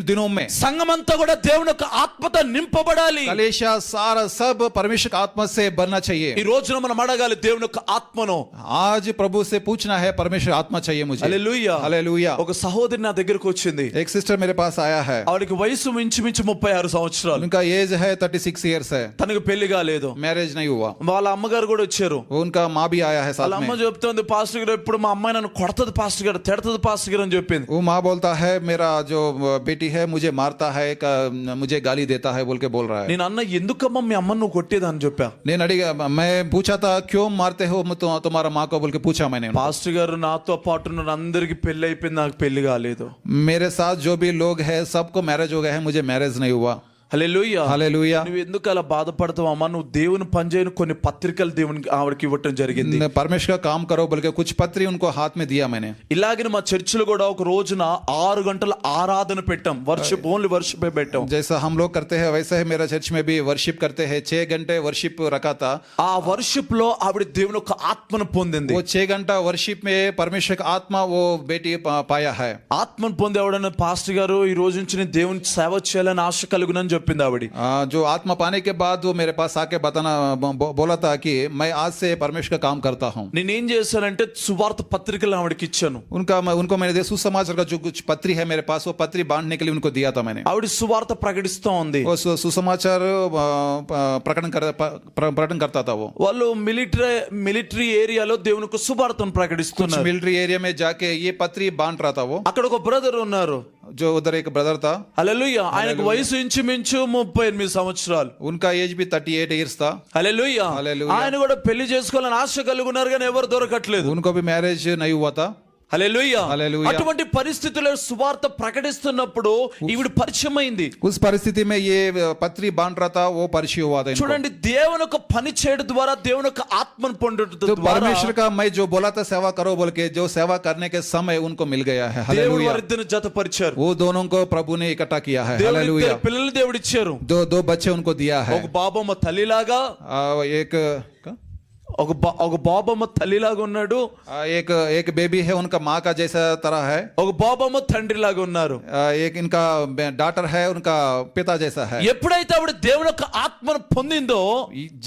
दिनों में సంఘమంతా కూడా దేవుని యొక్క ఆత్మతో నింపబడాలి. कलेशा सारा सब परमेश्वर का आत्मा से भरना चाहिए। ఈ రోజున మనం అడగాలి దేవుని యొక్క ఆత్మను. आज प्रभु से पूछना है, परमेश्वर आत्मा चाहिए मुझे। హల్లెలూయా. हालेलुया। ఒక సహోదరి నా దగ్గరకు వచ్చింది. एक सिस्टर मेरे पास आया है, ఆవిడకి వయసు ఇంచుమించు 36 సంవత్సరాలు. उनका एज है 36 इयर्स है, తనకు పెళ్లి కాలేదు. मैरिज नहीं हुआ। వాళ్ళ అమ్మగారు కూడా వచ్చారు. उनका माँ भी आया है వాళ్ళ साथ అమ్మ में। చెప్తుంది, పాస్టర్ గారు ఇప్పుడు మా అమ్మాయి నన్ను కొడతది పాస్టర్ గారు, తిడతది పాస్టర్ గారు అని చెప్పింది. वो माँ बोलता है मेरा जो बेटी है मुझे मारता है, मुझे गाली देता है बोल के बोल रहा है। నేను అన్న, ఎందుకమ్మా మీ అమ్మను నువ్వు కొట్టేది అని చెప్పా. मैं पूछा था क्यों मारते हो तुम्हारा माँ को बोल के पूछा मैंने। పాస్టర్ గారు నాతో పాటు ఉన్న అందరికి పెళ్లి అయిపోయింది, నాకు పెళ్లి కాలేదు. मेरे साथ जो भी लोग हैं सबको मैरिज हो गया है, मुझे मैरिज नहीं हुआ। హల్లెలూయా. हालेलुया। నువ్వు ఎందుకు అలా బాధపడతావు అమ్మా? నువ్వు దేవుని పని చేయని కొన్ని పత్రికలు దేవునికి ఆవిడకి ఇవ్వటం జరిగింది. परमेश्वर का काम करो बोल के कुछ पत्री उनको हाथ में दिया मैंने। ఇలాగే మా చర్చిలో కూడా ఒక రోజున 6 గంటల ఆరాధన పెట్టాం. వర్షిప్, ఓన్లీ వర్షిప్ పెట్టాం. जैसा हम लोग करते हैं वैसे ही मेरा चर्च में भी वर्शिप करते हैं। 6 घंटे वर्शिप रखा था। ఆ వర్షిప్ లో ఆవిడ దేవుని యొక్క ఆత్మను పొందింది. वो 6 घंटा वर्शिप में परमेश्वर का आत्मा वो बेटी पाया है। ఆత్మను పొంది ఆవిడ, పాస్టర్ గారు ఈ రోజు నుంచి నేను దేవుని సేవ చేయాలని ఆశ కలుగునని చెప్పింది ఆవిడ. जो आत्मा पाने के बाद वो मेरे पास आके बोला था कि मैं आज से परमेश्वर का काम करता हूँ। నేనేం చేశానంటే సువార్త పత్రికలు ఆవిడకి ఇచ్చాను. उनको मैंने दिया, सुसमाचार का जो कुछ पत्री है मेरे पास, वो पत्री बांटने के लिए उनको दिया था मैंने। ఆవిడ సువార్త ప్రకటిస్తూ ఉంది. वो सुसमाचार प्रकटन करता था। वो వాళ్ళు మిలిటరీ ఏరియాలో దేవుని యొక్క సువార్తను कुछ ప్రకటిస్తున్నారు. मिलिट्री एरिया में जाके ये पत्री बांट रहा था। वो అక్కడ ఒక బ్రదర్ ఉన్నారు. जो उधर एक ब्रदर था, హల్లెలూయా. ఆయనకు వయసు ఇంచుమించు 38 సంవత్సరాలు. उनका एज भी 38 इयर्स था। హల్లెలూయా. హల్లెలూయా. ఆయన కూడా పెళ్లి చేసుకోవాలని ఆశ కలిగి ఉన్నారు, కానీ ఎవరు దొరకట్లేదు. उनको भी मैरिज नहीं हुआ था। హల్లెలూయా. హల్లెలూయా. అటువంటి పరిస్థితుల్లో సువార్త ప్రకటిస్తున్నప్పుడు ఈవిడ పరిచయం అయింది. उस परिस्थिति में ये पत्री बांट रहा था, वो परिचय हुआ था इनको। చూడండి, దేవుని యొక్క పని చేయడం ద్వారా దేవుని యొక్క ఆత్మను పొందడం तो ద్వారా परमेश्वर का मैं जो बोला था सेवा करो बोल के, जो सेवा करने के समय उनको मिल गया है। దేవుడు हालेलुया। వారిద్దరిని జతపరిచారు. वो दोनों को प्रभु ने इकट्ठा किया है। దేవుడు हालेलुया। ఇద్దరు పిల్లలు దేవుడు ఇచ్చారు. दो बच्चे उनको दिया है। ఒక బాబమ్మ తల్లిలాగా, ఒక బాబమ్మ తల్లిలాగా ఉన్నాడు. एक बेबी है उनका माँ का जैसा तरह है। ఒక బాబమ్మ తండ్రిలాగా ఉన్నారు. एक इनका डॉटर है उनका पिता जैसा है। ఎప్పుడైతే ఆవిడ దేవుని యొక్క ఆత్మను పొందిందో,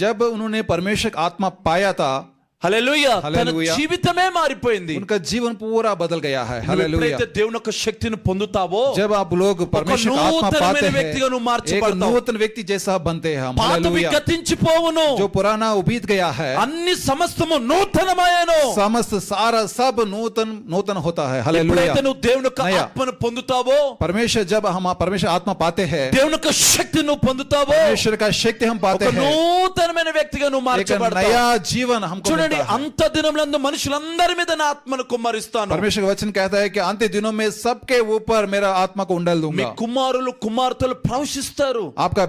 जब उन्होंने परमेश्वर का आत्मा पाया था, హల్లెలూయా, తన హల్లెలూయా. జీవితమే మారిపోయింది. उनका जीवन पूरा बदल गया है। నువ్వు हालेलुया। ఎప్పుడైతే దేవుని యొక్క శక్తిని పొందుతావో, जब आप लोग परमेश्वर का आत्मा पाते నూతనమైన हैं, వ్యక్తిగా నువ్వు एक మార్చబడతావు. नूतन व्यक्ति जैसा बनते हैं हम। పాతవి हालेलुया। గతించిపోవును, जो पुराना बीत गया है, అన్ని సమస్తము నూతనమయ్యను. समस्त सारा सब नूतन होता है। हालेलुया। ఎప్పుడైతే నువ్వు దేవుని యొక్క నయా. ఆత్మను పొందుతావో, परमेश्वर जब हम परमेश्वर आत्मा पाते हैं, దేవుని యొక్క శక్తిని నువ్వు పొందుతావో, परमेश्वर का शक्ति हम ఒక पाते हैं, నూతనమైన వ్యక్తిగా నువ్వు एक మార్చబడతావు. नया जीवन हमको చూడండి, చూడండి, करता है। అంత దినములందు మనుషులందరి మీద నా ఆత్మను కుమ్మరిస్తాను. परमेश्वर का वचन कहता है कि अंत्य दिनों में सबके ऊपर मेरा आत्मा को उंडेल మీ दूंगा। కుమారులు కుమార్తెలు ప్రవశిస్తారు. आपका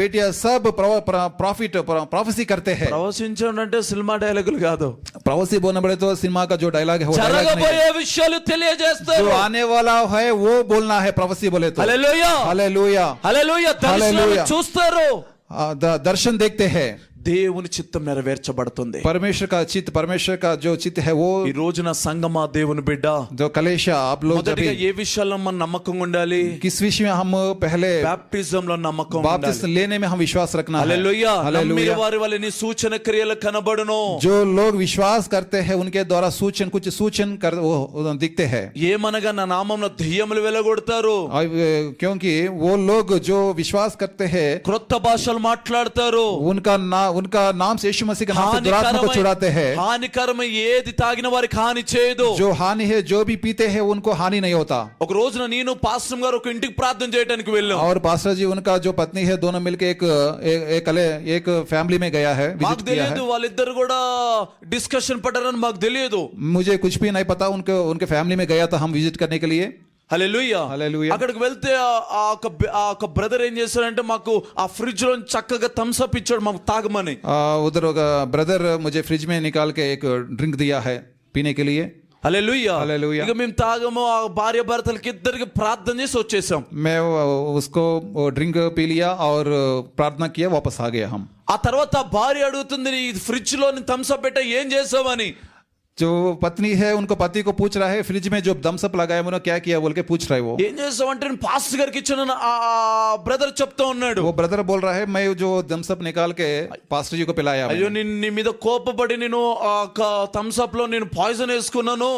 बेटिया सब प्रॉफिट प्रोफेसी करते हैं। ప్రవశించడం అంటే సినిమా డైలాగులు కాదు, प्रोफेसी बोलना पड़े तो सिनेमा का जो डायलॉग है वो डायलॉग नहीं है। జరగబోయే విషయాలు తెలియజేస్తారు. जो आने वाला है वो बोलना है प्रोफेसी बोले तो। హల్లెలూయా, हालेलूया। హల్లెలూయా. దర్శనాలు హల్లెలూయా. చూస్తారు. दर्शन देखते हैं, దేవుని చిత్తం నెరవేర్చబడుతుంది. परमेश्वर का जो चित्त है वो। ఈ రోజున సంగమా దేవుని బిడ్డ, जो कलेशा आप लोग మొదటిగా जब ఏ విషయాల్లో మన నమ్మకంగా ఉండాలి? किस विषय में हम पहले బాప్టిజం లో నమ్మకం बाप्तिस्म ఉండాలి. लेने में हम विश्वास रखना है। హల్లెలూయా. నమ్మిన हालेलूया। వారి వల్ల నీ సూచన క్రియలు కనబడును. जो लोग विश्वास करते हैं उनके द्वारा कुछ सूचन वो दिखते हैं। ఏమనగా నా నామంలో దెయ్యములు వెలగొడతారు, क्योंकि वो लोग जो विश्वास करते हैं క్రొత్త భాషలు మాట్లాడతారు, उनका नाम से यीशु मसीह का नाम से दुरात्मा को छुड़ाते हैं। హానికరమైన ఏది తాగిన వారికి హాని చేయదు. जो हानि है, जो भी पीते हैं उनको हानि नहीं होता। ఒక రోజున నేను పాస్టర్ గారు ఒక ఇంటికి ప్రార్థన చేయడానికి వెళ్ళాం. और पास्टर जी उनका जो पत्नी है दोनों मिलके एक फैमिली में गया है, మాకు विजिट किया తెలియదు, है। వాళ్ళిద్దరు కూడా డిస్కషన్ పడ్డారని మాకు తెలియదు. मुझे कुछ भी नहीं पता, उनके फैमिली में गया था हम विजिट करने के लिए। హల్లెలూయా. హల్లెలూయా. అక్కడికి వెళ్తే ఆ ఒక బ్రదర్ ఏం చేశారంటే మాకు ఆ ఫ్రిడ్జ్ లో చక్కగా థమ్స్ అప్ ఇచ్చాడు మాకు తాగమని. उधर ब्रदर मुझे फ्रिज में निकाल के एक ड्रिंक दिया है पीने के लिए। హల్లెలూయా. హల్లెలూయా. ఇక మేము తాగము, ఆ భార్య భర్తలకి ఇద్దరికి ప్రార్థన చేసి వచ్చేసాం. मैं उसको ड्रिंक पी लिया और प्रार्थना किया, वापस आ गया हम। ఆ తర్వాత ఆ భార్య అడుగుతుంది, ఈ ఫ్రిడ్జ్ లో థమ్స్ అప్ పెట్టా ఏం చేసావని. जो पत्नी है उनको पति को पूछ रहा है फ्रिज में जो दम्स अप लगाया उन्होंने क्या किया बोल के पूछ रहा है। वो ఏం చేసావంటే నేను పాస్టర్ గారికి ఇచ్చాను ఆ బ్రదర్ చెప్తా ఉన్నాడు. वो ब्रदर बोल रहा है मैं जो दम्स अप निकाल के पास्टर जी को पिलाया। అయ్యో నీ మీద కోపపడి నేను థమ్స్ అప్ లో నేను పాయిజన్ వేసుకున్నాను.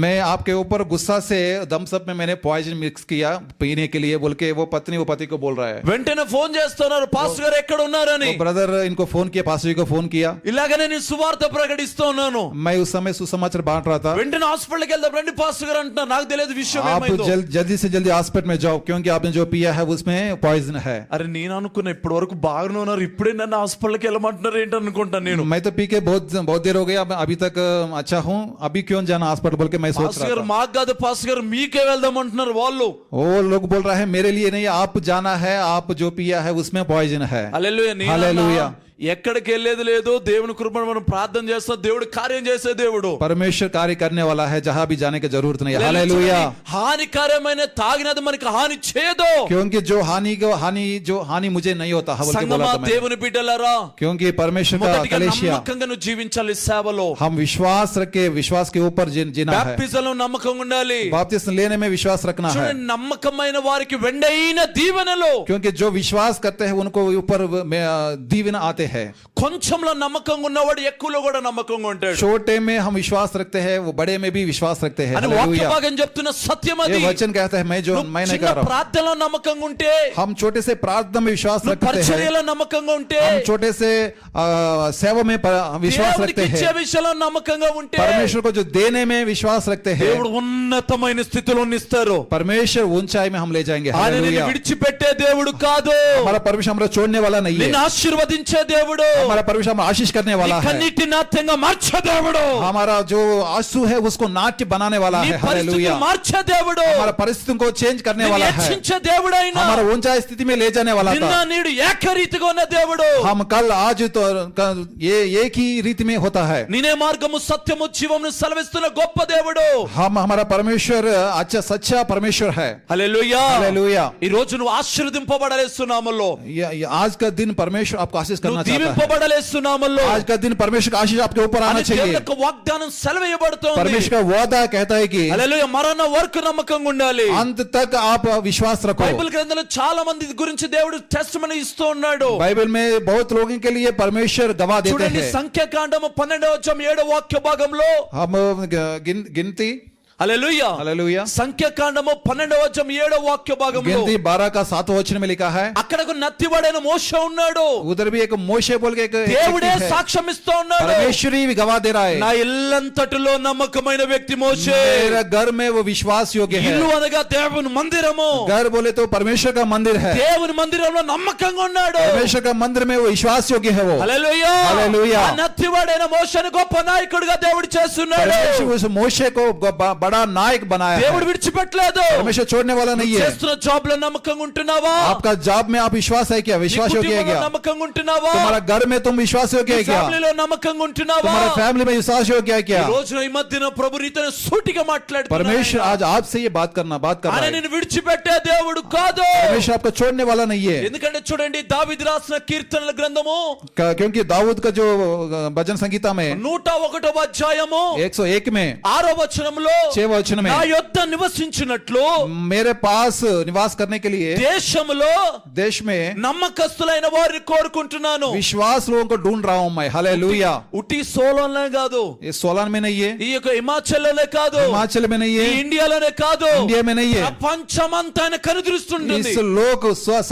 मैं आपके ऊपर गुस्सा से दम्स अप में मैंने पॉइजन मिक्स किया पीने के लिए बोल के वो पति को बोल रहा है। వెంటనే ఫోన్ చేస్తున్నారు, పాస్టర్ గారు ఎక్కడ ఉన్నారని. ब्रदर इनको फोन किया, पास्टर जी को फोन किया। ఇలాగనే నేను సువార్త ప్రకటిస్తూ ఉన్నాను. मैं उस समय सुसमाचार बांट रहा था। వెంటనే హాస్పిటల్కి వెళ్దాం రండి పాస్టర్ గారు అంటున్నారు. నాకు తెలియదు విషయం आप ఏమైందో. जल्दी से जल्दी हॉस्पिटल में जाओ क्योंकि आपने जो पिया है उसमें पॉइजन है। అరే నేను అనుకున్నా ఇప్పటి వరకు బాగానే ఉన్నారు, ఇప్పుడే నన్ను హాస్పిటల్కి వెళ్ళమంటున్నారు ఏంటి అనుకుంటాను నేను. मैं तो पी के बहुत देर हो गया, अभी तक अच्छा हूँ, अभी क्यों जाना हॉस्पिटल बोल के मैं सोच పాస్టర్ रहा గారు था। మాకు కాదు పాస్టర్ గారు మీకే వెళ్దాం అంటున్నారు వాళ్ళు. वो लोग बोल रहा है मेरे लिए नहीं, आप जाना है, आप जो पिया है उसमें पॉइजन है। హల్లెలూయా. హల్లెలూయా. ఎక్కడికి వెళ్ళేది లేదు, దేవుని కృపను మనం ప్రార్థన చేస్తాం, దేవుడు కార్యం చేసే దేవుడు. परमेश्वर कार्य करने वाला है, जहां भी जाने की जरूरत नहीं है। हालेलुया। హానికరమైన తాగినది మనకి హాని చేయదు, क्योंकि जो हानि मुझे नहीं होता बोल के बोला సంగమా था मैंने। దేవుని బిడ్డలారా, क्योंकि परमेश्वर का మొదటిగా कलेशिया నమ్మకంగా నువ్వు జీవించాలి సేవలో. हम विश्वास रख के विश्वास के ऊपर जीना है। బాప్తిజంలో నమ్మకంగా ఉండాలి. बपतिस्म लेने में विश्वास रखना है, చూడండి, నమ్మకమైన వారికి వెండైన దీవెనలు. क्योंकि जो विश्वास करते हैं उनको ऊपर दीवन आते हैं। కొంచెంలో నమ్మకంగా ఉన్నవాడు ఎక్కువలో కూడా నమ్మకంగా ఉంటాడు छोटे में हम विश्वास रखते हैं, वो बड़े में भी विश्वास रखते हैं। అని వాక్య భాగం చెప్తున్న సత్యం ये అది. वचन कहता है, मैं నువ్వు नहीं చిన్న कह रहा हूँ। ప్రార్థనలో నమ్మకంగా ఉంటే, हम छोटे से प्रार्थना में विश्वास నువ్వు रखते हैं, పరిచర్యలో నమ్మకంగా ఉంటే, हम छोटे से सेवा में विश्वास దేవుడికి रखते ఇచ్చే हैं, విషయంలో నమ్మకంగా ఉంటే, परमेश्वर को जो देने में विश्वास रखते हैं, దేవుడు ఉన్నతమైన స్థితిలో ఇస్తారు. परमेश्वर ऊंचाई में हम ले जाएंगे। ఆయన నిన్ను हालेलुया। విడిచిపెట్టే దేవుడు కాదు, हमारा परमेश्वर हमारा छोड़ने वाला नहीं है, నిన్ను ఆశీర్వదించే దేవుడు, हमारा परमेश्वर हमें आशीष करने నీ वाला है, కన్నీటి నాట్యంగా మార్చే దేవుడు, हमारा जो आंसू है उसको नाट्य बनाने वाला నీ है। పరిస్థితిని हालेलुया। మార్చే దేవుడు, हमारा परिस्थिति को चेंज करने నిన్ను वाला है, హెచ్చించే దేవుడు ఆయన. हमारा ऊंचाई स्थिति में ले जाने वाला నిన్న था। నేడు ఏకరీతిగా ఉన్న దేవుడు. हम कल आज तो ये एक ही रीति में होता है। నేనే మార్గము సత్యము జీవమును సెలవిస్తున్న గొప్ప దేవుడు. हमारा परमेश्वर अच्छा सच्चा परमेश्वर है। హల్లెలూయా. हालेलुया। ఈ రోజు నువ్వు ఆశీర్వదింపబడలేస్తున్నామల్లో, आज का दिन परमेश्वर आपको आशीष करना నువ్వు चाहता है। దీవింపబడలేస్తున్నామల్లో, आज का दिन परमेश्वर का आशीष आपके ऊपर आना అని దేవుని चाहिए। యొక్క వాగ్దానం సెలవేయబడుతోంది. परमेश्वर का वादा कहता है कि హల్లెలూయా. మరణ వరకు నమ్మకంగా ఉండాలి. अंत तक आप विश्वास रखो। బైబిల్ గ్రంథంలో చాలా మంది గురించి దేవుడు టెస్టిమనీ ఇస్తూ ఉన్నాడు. बाइबल में बहुत लोगों के लिए परमेश्वर गवाह देते చూడండి, हैं। సంఖ్యాకాండము 12వ అధ్యాయం 7వ వాక్య భాగంలో हम गिनती హల్లెలూయా हालेलुया। సంఖ్యాకాండము 12వ అధ్యాయం 7వ వాక్య భాగంలో गिनती 12 का 7 वचन में लिखा है, అక్కడ ఒక నత్తివాడైన మోషే ఉన్నాడు. उधर भी एक मोशे बोल के एक దేవుడే व्यक्ति है। సాక్ష్యం ఇస్తూ ఉన్నాడు. परमेश्वरी भी गवाह दे रहा నా है, ఇల్లంతటిలో నమ్మకమైన వ్యక్తి మోషే. मेरा घर में वो विश्वास योग्य है। ఇల్లు అనగా దేవుని మందిరము. घर बोले तो परमेश्वर का मंदिर है, దేవుని మందిరంలో నమ్మకంగా ఉన్నాడు. परमेश्वर का मंदिर में वो विश्वास योग्य है। वो హల్లెలూయా హల్లెలూయా। ఆ నత్తివాడైన మోషేను గొప్ప నాయకుడిగా దేవుడు చేస్తున్నాడు. परमेश्वर उस मोशे को बड़ा नायक बनाया దేవుడు है। విడిచిపెట్టలేదు. परमेश्वर छोड़ने वाला नहीं है। చేస్తున్న జాబ్ లో నమ్మకంగా ఉంటున్నావా? आपका जॉब में आप विश्वास है क्या? विश्वास योग्य है क्या? నమ్మకంగా ఉంటున్నావా? तुम्हारा घर में तुम विश्वास योग्य है क्या? ఫ్యామిలీలో నమ్మకంగా ఉంటున్నావా? तुम्हारा फैमिली में विश्वास योग्य है क्या? ఈ రోజున ఈ మధ్యన ప్రభు నీతో సూటిగా మాట్లాడుతున్నాడు. परमेश्वर आज आपसे ये बात कर रहा ఆయన है। నిన్ను విడిచిపెట్టే దేవుడు కాదు. परमेश्वर आपको छोड़ने वाला नहीं है, ఎందుకంటే చూడండి దావీదు రాసిన కీర్తనల గ్రంథము क्योंकि दाऊद का जो भजन संगीता में 101వ అధ్యాయము 101 में 6వ వచనంలో 6 वचन में, నా యొద్ద నివసించినట్లు मेरे पास निवास करने के लिए దేశములో देश में నమ్మకస్తులైన వారిని కోరుకుంటున్నాను. विश्वास लोगों को ढूंढ रहा हूं मैं। हालेलुया। ఉట్టి సోలోనే కాదు, ये सोलान में नहीं है, ఈ యొక్క హిమాచల్లోనే కాదు, हिमाचल में नहीं ఈ है, ఇండియాలోనే కాదు, इंडिया में नहीं है, ప్రపంచమంతా ఆయన కనుదృష్టింటుంది. इस लोक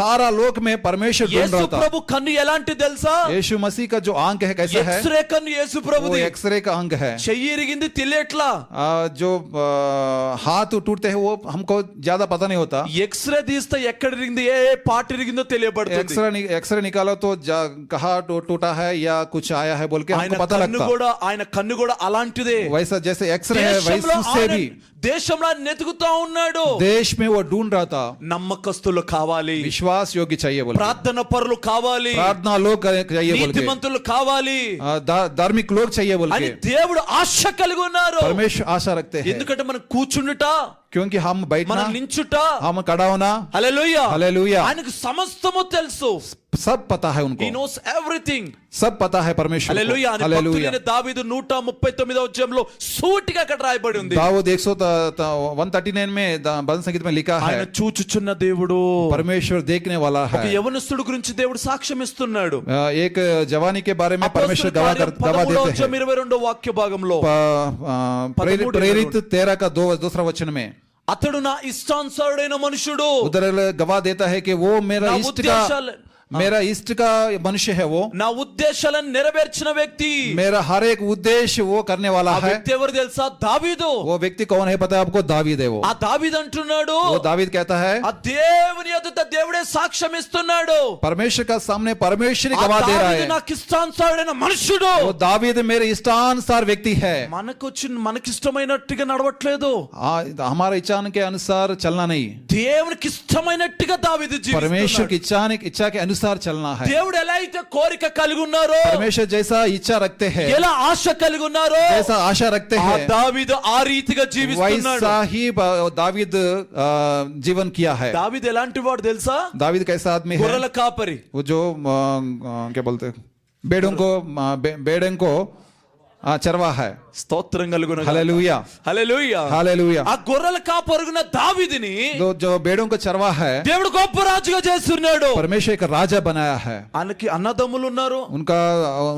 सारा लोक में परमेश्वर ढूंढ యేసు रहा था। ప్రభు కన్ను ఎలాంటి తెలుసా? यीशु मसीह का जो आंख है कैसा है? ఎక్స్రే కన్ను యేసు वो ప్రభుది. एक्सरे का अंग है। చెయ్యి ఇరిగింది తెలియట్లా. जो हाथ टूटते हैं वो हमको ज्यादा पता नहीं होता। ఎక్స్రే తీస్తే ఎక్కడ ఇరిగింది, ఏ ఏ పార్ట్ ఇరిగిందో తెలియబడుతుంది. एक्सरे निकालो तो कहाँ टूटा है या कुछ आया है बोल के ఆయన हमको पता కన్ను लगता। కూడా ఆయన కన్ను కూడా అలాంటిదే. वैसा जैसे एक्सरे है దేశంలో वैसे उससे भी దేశంలో ఆయన నెతుకుతా ఉన్నాడు. देश में वो ढूंढ रहा था। నమ్మకస్తులు కావాలి, विश्वास योग्य चाहिए बोल के, ప్రార్థన పరులు కావాలి, प्रार्थना लोग चाहिए बोल के, నీతిమంతులు కావాలి धार्मिक लोग चाहिए बोल అని के దేవుడు ఆశ కలిగి ఉన్నారు. परमेश्वर आशा रखते हैं, ఎందుకంటే మనం కూర్చుండుట, क्योंकि हम बैठना, మనం నించుట, हम खड़ा होना, హల్లెలూయా हालेलुया, ఆయనకు సమస్తము తెలుసు. सब पता है He उनको, knows everything. सब पता है परमेश्वर को। హల్లెలూయా అని हालेलुया। భక్తుడైన దావీదు 139వ అధ్యాయంలో సూటిగా అక్కడ రాయబడి ఉంది. दाऊद 139 में भजन संगीत में लिखा ఆయన है, చూచుచున్న దేవుడు. परमेश्वर देखने वाला ఒక है। యవనస్తుడు గురించి దేవుడు సాక్ష్యం ఇస్తున్నాడు. एक जवानी के बारे में परमेश्वर అపోస్తలుల కార్యం गवाह 13వ देते అధ్యాయం हैं। 22వ వాక్య భాగంలో प्रेरित 13 का दूसरा वचन में అతడు నా ఇష్టానుసారుడైన మనుషుడు, उधर गवाह देता है कि वो నా मेरा इष्ट का मनुष्य है। वो నా ఉద్దేశాలను నెరవేర్చిన వ్యక్తి. मेरा हर एक उद्देश्य वो करने वाला ఆ है। వ్యక్తి ఎవరు తెలుసా? దావీదు. वो व्यक्ति कौन है पता है आपको? दावीद है। वो ఆ దావీదు అంటున్నాడు, दावीद कहता है, ఆ దేవుని ఎదుట దేవుడే సాక్ష్యం ఇస్తున్నాడు. परमेश्वर का सामने परमेश्वर ఆ गवाह दे रहा దావీదు है, నాకు ఇష్టానుసారుడైన మనుషుడు. वो दावीद मेरे इष्टानुसार व्यक्ति है। మనకిష్టమైనట్టుగా నడవట్లేదు, हमारा इच्छा के अनुसार चलना नहीं, దేవునికి ఇష్టమైనట్టుగా దావీదు परमेश्वर की జీవిస్తున్నాడు. इच्छा के अनुसार चलना है। దేవుడు ఎలా అయితే కోరిక కలిగి ఉన్నారో, परमेश्वर जैसा इच्छा रखते हैं, ఎలా ఆశ కలిగి ఉన్నారో, जैसा आशा रखते ఆ हैं, దావీదు ఆ రీతిగా జీవిస్తున్నాడు. वैसा ही दावीद जीवन किया है। దావీదు ఎలాంటి వాడు తెలుసా? दावीद कैसा आदमी है? గొర్రెల కాపరి. वो जो क्या बोलते हैं, बेड़ों को चरवा है। స్తోత్రం కలుగును. Hallelujah, hallelujah. हालेलुया। ఆ గొర్రెల కాపరుగున దావీదుని जो बेड़ों को चरवा है, దేవుడు గొప్ప రాజుగా చేస్తున్నాడు. परमेश्वर एक राजा बनाया है। ఆయనకి అన్నదమ్ములు ఉన్నారు,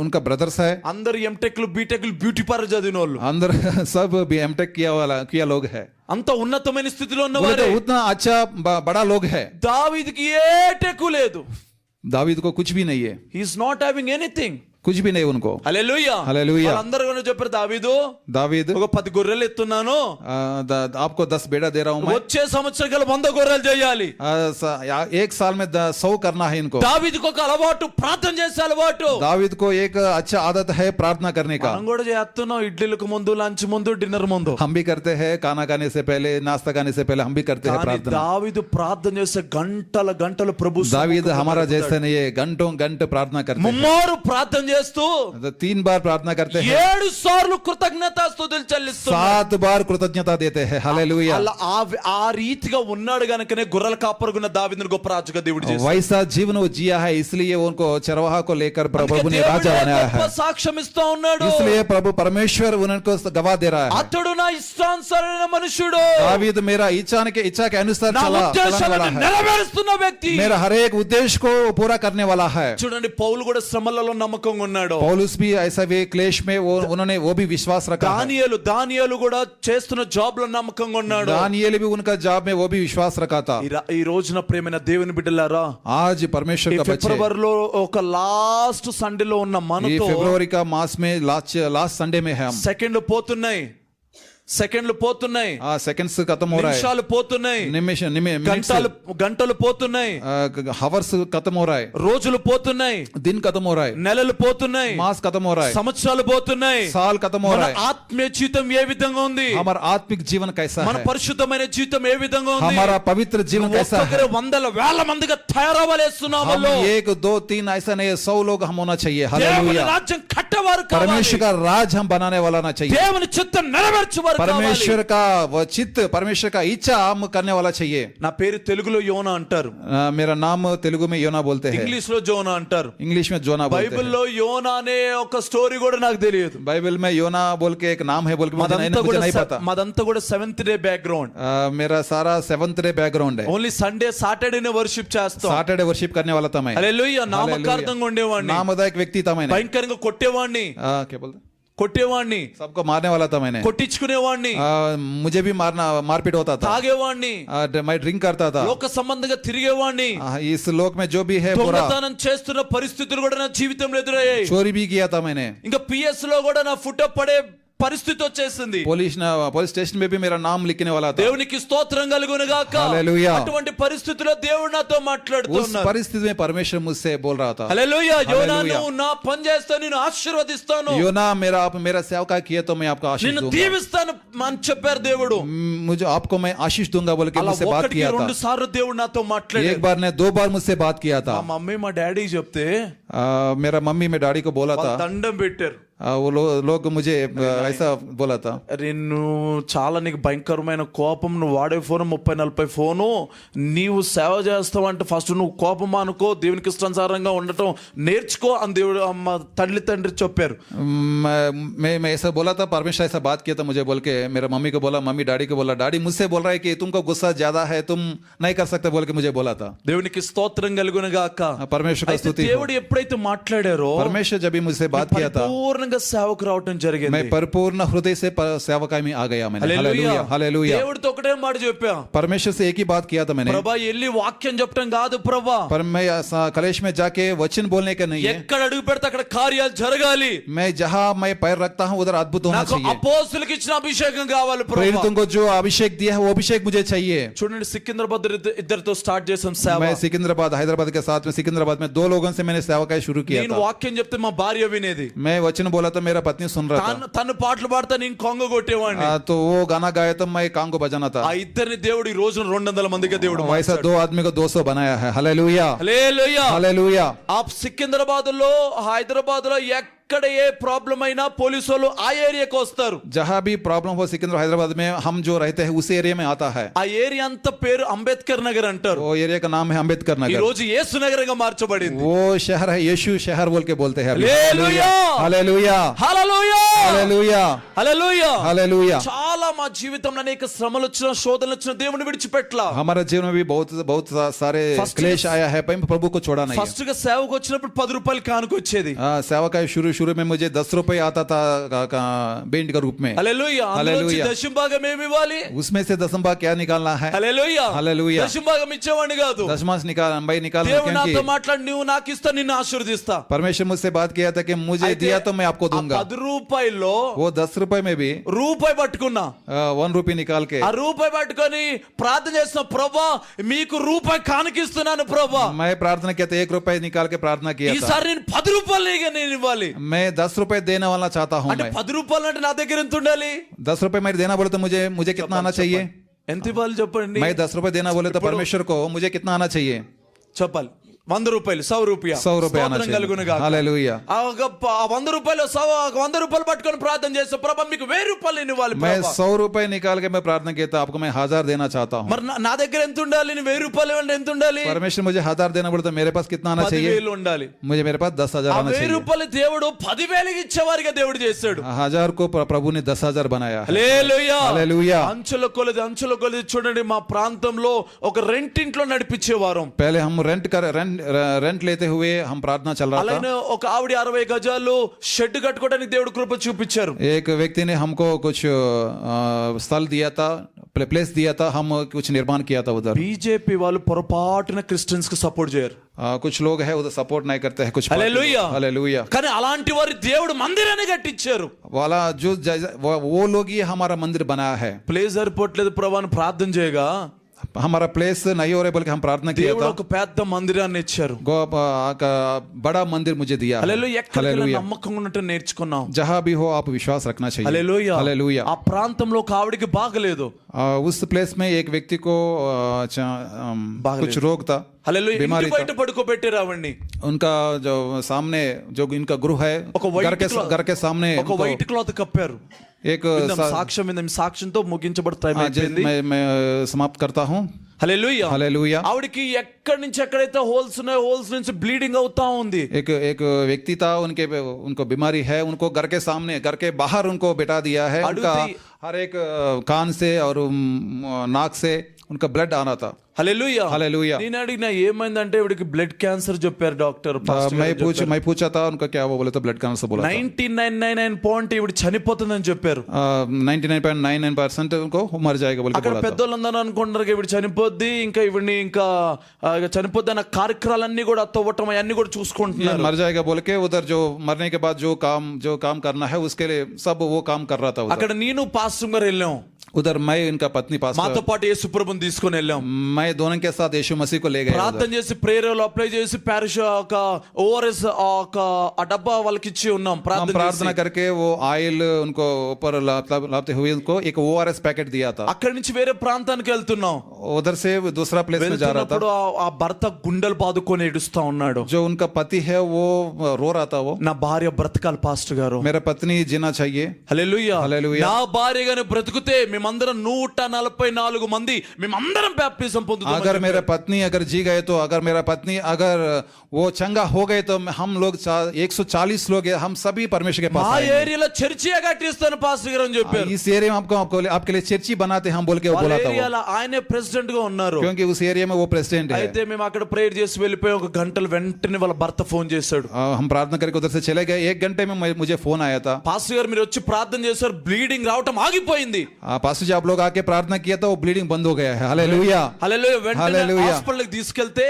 उनका ब्रदर्स है, అందరు ఎంటెక్లు బీటెక్లు బ్యూటీ పార్లర్ చదివిన వాళ్ళు, अंदर सब भी एमटेक किया लोग है। అంత ఉన్నతమైన స్థితిలో बोले ఉన్నవారే. तो उतना अच्छा बड़ा लोग है। దావీదుకి ఏ టెక్కు లేదు. दावीद को कुछ भी नहीं है, he is not having anything. कुछ भी नहीं उनको। హల్లెలూయా. హల్లెలూయా. వాళ్ళందరూ కూడా చెప్పారు, दावीद ఒక 10 గొర్రెలు ఎత్తున్నాను, आपको 10 बेड़ा दे रहा हूं मैं, వచ్చే సంవత్సరం కల్లా 100 గొర్రెలు చేయాలి. एक साल में 100 करना है इनको। దావీదుకు ఒక అలవాటు, ప్రార్థన చేసే అలవాటు. दावीद को एक अच्छा आदत है प्रार्थना करने का। మనం కూడా చేస్తున్నాం, ఇడ్లీలకు ముందు, లంచ్ ముందు, డిన్నర్ ముందు. हम भी करते हैं, खाना खाने से पहले, नाश्ता खाने से पहले हम भी करते हैं కానీ प्रार्थना। దావీదు ప్రార్థన చేసే గంటలు ప్రభు दावीद हमारा जैसे नहीं है, घंटों घंटे प्रार्थना करते हैं। ముమ్మారు ప్రార్థన చేస్తూ 3 बार प्रार्थना करते हैं, 7 సార్లు కృతజ్ఞతాస్తుతులు చెల్లిస్తున్నారు. 7 बार कृतज्ञता देते हैं। हालेलुया। అలా ఆ రీతిగా ఉన్నాడు గనుకనే గొర్రెల కాపరుగున్న దావీదును గొప్ప రాజుగా దేవుడు చేశాడు. वैसा जीवन वो जिया है, इसलिए उनको चरवाहा को लेकर प्रभु ने దేవుడే राजा बनाया గొప్ప है। సాక్ష్యం ఇస్తా ఉన్నాడు. इसलिए प्रभु परमेश्वर उनको गवाह दे रहा है। అతడు నా ఇష్టానుసారైన మనుషుడు, दावीद मेरा इच्छा के अनुसार నా चलने वाला ఉద్దేశాలను है, నెరవేరుస్తున్న వ్యక్తి. मेरा हर एक उद्देश्य को पूरा करने वाला है। చూడండి, పౌలు కూడా శ్రమలలో నమ్మకంగా నమ్మకంగా ఉన్నాడో, पौलुस भी ऐसा वे क्लेश में उन्होंने वो भी विश्वास रखा है। దానియేలు కూడా చేస్తున్న జాబ్ లో నమ్మకంగా ఉన్నాడు। दानियेल भी उनका जॉब में वो भी विश्वास रखा था। ఈ రోజున ప్రియమైన దేవుని బిడ్డలారా, आज परमेश्वर का बच्चे ఫిబ్రవరిలో ఒక లాస్ట్ సండేలో ఉన్న ये మనతో फरवरी का मास में लास्ट संडे में है हम। సెకండ్లు పోతున్నాయి, सेकंड्स खत्म हो रहा है, నిమిషాలు పోతున్నాయి, గంటలు పోతున్నాయి, हावर्स खत्म हो रहा है, రోజులు పోతున్నాయి, दिन खत्म हो रहा है, నెలలు పోతున్నాయి, मास खत्म हो रहा है, సంవత్సరాలు పోతున్నాయి, साल खत्म हो रहा है। ఆత్మీయ జీవితం ఏ విధంగా ఉంది? हमारा आत्मिक जीवन कैसा మన है? పరిశుద్ధమైన జీవితం ఏ విధంగా ఉంది? हमारा पवित्र जीवन कैसा है? ఒక్కొక్కరు వందల వేల మందిగా తయారవ్వాలేస్తున్నాము। हम 1 2 3 ऐसा नहीं, 100 लोग हम होना चाहिए। हालेलुया। రాజ్యం కట్టేవారు కావాలి, परमेश्वर का राज हम बनाने वाला ना चाहिए, దేవుని చిత్తం నెరవేర్చేవారు కావాలి। परमेश्वर का वो चित्त, परमेश्वर का इच्छा हम करने वाला चाहिए। నా పేరు తెలుగులో యోనా అంటారు, मेरा नाम तेलुगु में योना बोलते हैं, ఇంగ్లీష్ లో జోనా అంటారు, इंग्लिश में जोना बोलते हैं। బైబిల్లో యోనా అనే ఒక స్టోరీ కూడా నాకు తెలియదు। बाइबल में योना बोल के एक नाम है बोल के मुझे नहीं पता। మాదంతా కూడా 7th డే బ్యాక్గ్రౌండ్, मेरा सारा 7th डे बैकग्राउंड है। ఓన్లీ సండే సాటర్డేనే వర్షిప్ చేస్తాం। सैटरडे वर्शिप करने वाला था मैं। హల్లెలూయా। నామకార్థంగా ఉండేవాడిని, नामदायक व्यक्ति था मैंने। భయంకరంగా కొట్టేవాడిని, क्या बोलते, కొట్టేవాడిని, सबको मारने वाला था मैंने। కొట్టించుకునేవాడిని, मुझे भी मारपीट होता था, తాగేవాడిని, मैं ड्रिंक करता था, లోక సంబంధంగా తిరిగేవాడిని, इस लोक में जो भी है पूरा దొంగతనం చేస్తున్న పరిస్థితులు కూడా నా జీవితంలో ఎదురయ్యాయి। चोरी भी किया था मैंने। ఇంకా పిఎస్ లో కూడా నా ఫుటో పడే పరిస్థితి వచ్చేసింది। पुलिस स्टेशन में भी मेरा नाम लिखने वाला था। దేవునికి స్తోత్రం కలుగును గాక। హల్లెలూయా। అటువంటి పరిస్థితుల్లో దేవుడు నాతో उस మాట్లాడుతున్నాడు। परिस्थिति में परमेश्वर मुझसे बोल रहा था। హల్లెలూయా। యోనా హల్లెలూయా। నువ్వు నా పని చేస్తా, నేను ఆశీర్వదిస్తాను, योना आप मेरा सेवका किए तो मैं आपको आशीष నిన్ను दूंगा, దీవిస్తాను అని చెప్పారు దేవుడు। मुझे आपको मैं आशीष दूंगा बोल के అలా मुझसे बात ఒకటికి किया రెండు था। సార్లు దేవుడు నాతో మాట్లాడాడు। एक बार ने 2 बार मुझसे बात किया था। మా మమ్మీ మా డాడీ చెప్తే मेरा मम्मी में डैडी को बोला था, దండం పెట్టారు। वो लोग मुझे ऐसा बोला था, అరే నువ్వు చాలా, నీకు భయంకరమైన కోపం, నువ్వు వాడే ఫోన్ 30-40 ఫోను, నీవు సేవ చేస్తావు అంటే ఫస్ట్ నువ్వు కోపం అనుకో, దేవునికి ఇష్టానుసారంగా ఉండటం నేర్చుకో అని దేవుడు అమ్మ తండ్రి చెప్పారు। मैं ऐसा बोला था, परमेश्वर ऐसा बात किया था मुझे बोल के। मेरा मम्मी को बोला, मम्मी डैडी को बोला, डैडी मुझसे बोल रहा है कि तुमको गुस्सा ज्यादा है, तुम नहीं कर सकते बोल के मुझे बोला था। దేవునికి స్తోత్రం కలుగును గాక। परमेश्वर का అయితే स्तुति हो। దేవుడు ఎప్పుడైతే మాట్లాడారో परमेश्वर जब भी मुझसे बात किया था, పూర్ణంగా సేవకు రావటం జరిగింది। मैं परिपूर्ण हृदय से सेवकाई में आ गया मैंने। Hallelujah, hallelujah. దేవుడితో ఒకటే మాట చెప్పా, परमेश्वर से एक ही बात किया था मैंने, ప్రభా వెళ్ళి వాక్యం చెప్పటం కాదు ప్రభా, पर मैं कलेश में जाके वचन बोलने का नहीं है, ఎక్కడ అడుగు పెడితే అక్కడ కార్యాలు జరగాలి। मैं जहां मैं पैर रखता हूं उधर अद्भुत होना నాకు चाहिए। అపోస్తలులకు ఇచ్చిన అభిషేకం కావాలి ప్రభా। प्रेरितों को जो अभिषेक दिया है वो अभिषेक मुझे चाहिए। చూడండి, సికింద్రాబాద్ ఇద్దరితో స్టార్ట్ చేసాం సేవ। मैं सिकंदराबाद हैदराबाद के साथ में सिकंदराबाद में 2 लोगों से मैंने सेवकाई शुरू किया నేను था। వాక్యం చెప్తే మా భార్య వినేది, मैं वचन बोला था, मेरा पत्नी सुन रहा था, తను పాటలు పాడతా నేను కొంగ కొట్టేవాడిని। तो वो गाना गाया तो मैं कांग को बजाना था। ఆ ఇద్దరిని దేవుడు ఈ రోజు 200 మందిగా దేవుడు वैसा 2 आदमी को 200 बनाया है। Hallelujah, hallelujah. हालेलुया। ఆ సికింద్రాబాద్ లో, హైదరాబాద్ లో ఎక్కడ ఏ ప్రాబ్లం అయినా పోలీసు వాళ్ళు ఆ ఏరియాకి వస్తారు। जहां भी प्रॉब्लम हो सिकंदर हैदराबाद में हम जो रहते हैं उस एरिया में आता है। ఆ ఏరియా అంతా పేరు అంబేద్కర్ నగర్ అంటారు। वो एरिया का नाम है अंबेडकर ఈ नगर। రోజు యేసు నగరంగా మార్చబడింది। वो शहर है यीशु शहर बोल के बोलते हैं। హల్లెలూయా, hallelujah, hallelujah, hallelujah, hallelujah, hallelujah. చాలా మా జీవితంలో అనేక శ్రమలు వచ్చిన, శోధనలు వచ్చిన, దేవుని విడిచిపెట్టలా। हमारे जीवन में भी बहुत सारे First क्लेश आया है, पर प्रभु को छोड़ा नहीं है। ఫస్ట్ గా సేవకు వచ్చినప్పుడు 10 రూపాయలు కానుకొచ్చేది। सेवा का शुरू में मुझे 10 रुपए आता था बेंट का रूप में। హల్లెలూయా। అందులోంచి హల్లెలూయా। దశమ భాగం ఏమి ఇవ్వాలి? उसमें से दसम भाग क्या निकालना है? హల్లెలూయా, హల్లెలూయా। దశమ భాగం ఇచ్చేవాడిని కాదు। दशमांश निकालना దేవుడు నాతో क्योंकि మాట్లాడి, నువ్వు నాకు ఇస్తా, నిన్ను ఆశీర్వదిస్తా। परमेश्वर मुझसे बात किया था कि मुझे అయితే दिया तो मैं आपको ఆ दूंगा। 10 రూపాయల్లో वो 10 रुपए में भी రూపాయి పట్టుకున్నా, 1 रुपये निकाल के ఆ రూపాయి పట్టుకొని ప్రార్థన చేస్తున్నా, ప్రభా మీకు రూపాయి కానుకిస్తున్నాను ప్రభా, मैं प्रार्थना किया था, 1 रुपए निकाल के प्रार्थना किया था। ఈసారి నేను 10 రూపాయలు నేను ఇవ్వాలి। मैं 10 रुपए देने वाला चाहता हूँ। అంటే मैं 10 రూపాయలు అంటే నా దగ్గర ఎంత ఉండాలి? 10 रुपए मैं देना बोले तो मुझे कितना आना चाहिए? ఎంత ఇవ్వాలి చెప్పండి? मैं 10 रुपए देना बोले तो परमेश्वर को मुझे कितना आना चाहिए? చెప్పాలి। 100 రూపాయలు, 100 రూపాయ, 100 रुपए आना స్తోత్రం కలుగును चाहिए। గాక। हालेलुया। ఆ 100 రూపాయలు 100 రూపాయలు పట్టుకొని ప్రార్థన చేస్తే, ప్రభా మీకు 1000 రూపాయలు నేను ఇవ్వాలి मैं ప్రభా। 100 रुपए निकाल के मैं प्रार्थना किया था, आपको मैं 1000 देना चाहता हूँ। మరి నా దగ్గర ఎంత ఉండాలి? నేను 1000 రూపాయలు ఇవ్వాలంటే ఎంత ఉండాలి? परमेश्वर मुझे 1000 देना बोले तो मेरे पास कितना आना चाहिए? 10,000 ఉండాలి। मेरे पास 10,000 ఆ आना 1000 चाहिए। రూపాయలు దేవుడు 10,000కి ఇచ్చేవారిగా దేవుడు చేశాడు। 1000 को प्रभु ने 10,000 बनाया है। Hallelujah, hallelujah. అంచుల కొలది చూడండి, మా ప్రాంతంలో ఒక రెంటింట్లో నడిపించేవారం। पहले हम रेंट लेते हुए हम प्रार्थना चल रहा था। అలానే ఒక ఆవిడ 60 గజాలు షెడ్ కట్టుకోవడానికి దేవుడు కృప చూపించారు. एक व्यक्ति ने हमको कुछ स्थल दिया था, प्लेस दिया था, हम कुछ निर्माण किया था उधर। బీజేపీ వాళ్ళు పొరపాటున క్రిస్టియన్స్ కి సపోర్ట్ చేయరు. कुछ लोग है उधर सपोर्ट नहीं करते हैं, कुछ హల్లెలూయా. हालेलुया। కానీ అలాంటి వారి దేవుడు మందిరాన్ని కట్టించారు. वाला जो वो लोग ही हमारा मंदिर बनाया है। ప్లేస్ సరిపోవట్లేదు ప్రభు అని ప్రార్థన చేయగా हमारा प्लेस नहीं हो रहा बल्कि हम प्रार्थना किया దేవుడు था, ఒక పెద్ద మందిరాన్ని ఇచ్చారు. बड़ा मंदिर मुझे दिया है। హల్లెలూయా. ఎక్కడికి నమ్మకంగా ఉన్నట్టు నేర్చుకున్నాం. जहां भी हो आप विश्वास रखना चाहिए। హల్లెలూయా. हालेलुया। ఆ ప్రాంతంలో ఒక ఆవిడకి బాగలేదు. उस प्लेस में एक व्यक्ति को कुछ रोग था, హల్లెలూయా. बीमारी ఇంటి బయట పడుకోబెట్టారు ఆవిడ్ని. उनका जो सामने जो इनका गृह है, ఒక white घर के सामने ఒక వైట్ క్లాత్ కప్పారు. एक సాక్ష్యం సాక్ష్యంతో ముగించబడతాయి. मैं समाप्त करता हूँ। హల్లెలూయా. हालेलुया। ఆవిడకి ఎక్కడి నుంచి ఎక్కడైతే హోల్స్ ఉన్నాయో హోల్స్ నుంచి బ్లీడింగ్ అవుతా ఉంది. एक व्यक्ति था, उनको बीमारी है, उनको घर के सामने, घर के बाहर उनको बैठा दिया है। उनका हर एक कान से और नाक से उनका ब्लड आना था। హల్లెలూయా. हालेलुया। నేను అడిగినా ఏమైందంటే ఇవిడికి బ్లడ్ క్యాన్సర్ చెప్పారు డాక్టర్. मैं पूछा था उनका क्या, वो बोले तो ब्लड कैंसर बोला था। 99.99 ఇవిడి చనిపోతుందని చెప్పారు. 99.99% उनको मर जाएगा बोल के అక్కడ बोला था। పెద్దోళ్ళందరూ అనుకుంటారు ఇవిడి చనిపోద్ది, ఇంకా ఇవిడిని ఇంకా చనిపోద్ది అన్న కార్యక్రమాలన్నీ కూడా తవ్వటం అన్ని కూడా చూసుకుంటున్నారు. मर जाएगा बोल के उधर जो मरने के बाद जो काम करना है उसके लिए सब वो काम कर रहा था उधर। అక్కడ నేను పాస్టర్ గారు వెళ్ళాం. उधर मैं इनका पत्नी पास, మాతో పాటు యేసు ప్రభుని తీసుకొని వెళ్ళాం. मैं दोनों के साथ यीशु मसीह को ले गया। ప్రార్థన చేసి ప్రేయర్లో అప్లై చేసి పారిష్ ఒక ఓఆర్ఎస్ ఒక ఆ డబ్బా వాళ్ళకి ఇచ్చి ఉన్నాం. प्रार्थना करके वो ऑयल उनको ऊपर लाते हुए उनको एक ORS पैकेट दिया था। అక్కడి నుంచి వేరే ప్రాంతానికి వెళ్తున్నాం. उधर से दूसरा प्लेस में जा रहा था। ఆ భర్త గుండెలు బాదుకొని ఏడుస్తా ఉన్నాడు. जो उनका पति है वो रो रहा था। वो నా భార్య బ్రతకాలి పాస్టర్ గారు, मेरा पत्नी जीना चाहिए। హల్లెలూయా. హల్లెలూయా. నా భార్య గాని బ్రతుకుతే మేమందరం 144 మంది మేమందరం బాప్టిజం పొందుతాం. अगर मेरा पत्नी अगर जी गए तो, अगर मेरा पत्नी अगर वो चंगा हो गए तो हम लोग 140 लोग हैं, हम सभी परमेश्वर के पास ఆ आएंगे। ఏరియాలో చర్చి కట్టిస్తాను పాస్టర్ గారు అని చెప్పారు. इस एरिया में आपके लिए चर्ची बनाते हम बोल के वो बोला था वो। ఏరియాలో ఆయనే ప్రెసిడెంట్ గా ఉన్నారు. क्योंकि उस एरिया में वो प्रेसिडेंट है। అయితే మేము అక్కడ ప్రేయర్ చేసి వెళ్ళిపోయి ఒక గంటలు వెంటనే వాళ్ళ భర్త ఫోన్ చేశాడు. हम प्रार्थना करके उधर से चले गए, 1 घंटे में मुझे फोन आया था। పాస్టర్ గారు మీరు వచ్చి ప్రార్థన చేశారు, బ్లీడింగ్ రావటం ఆగిపోయింది. पास्टर जी आप लोग आके प्रार्थना किया था, वो ब्लीडिंग बंद हो गया है। हालेलुया। హల్లెలూయా. వెంటనే హల్లెలూయా. హాస్పిటల్ కి తీసుకెళ్తే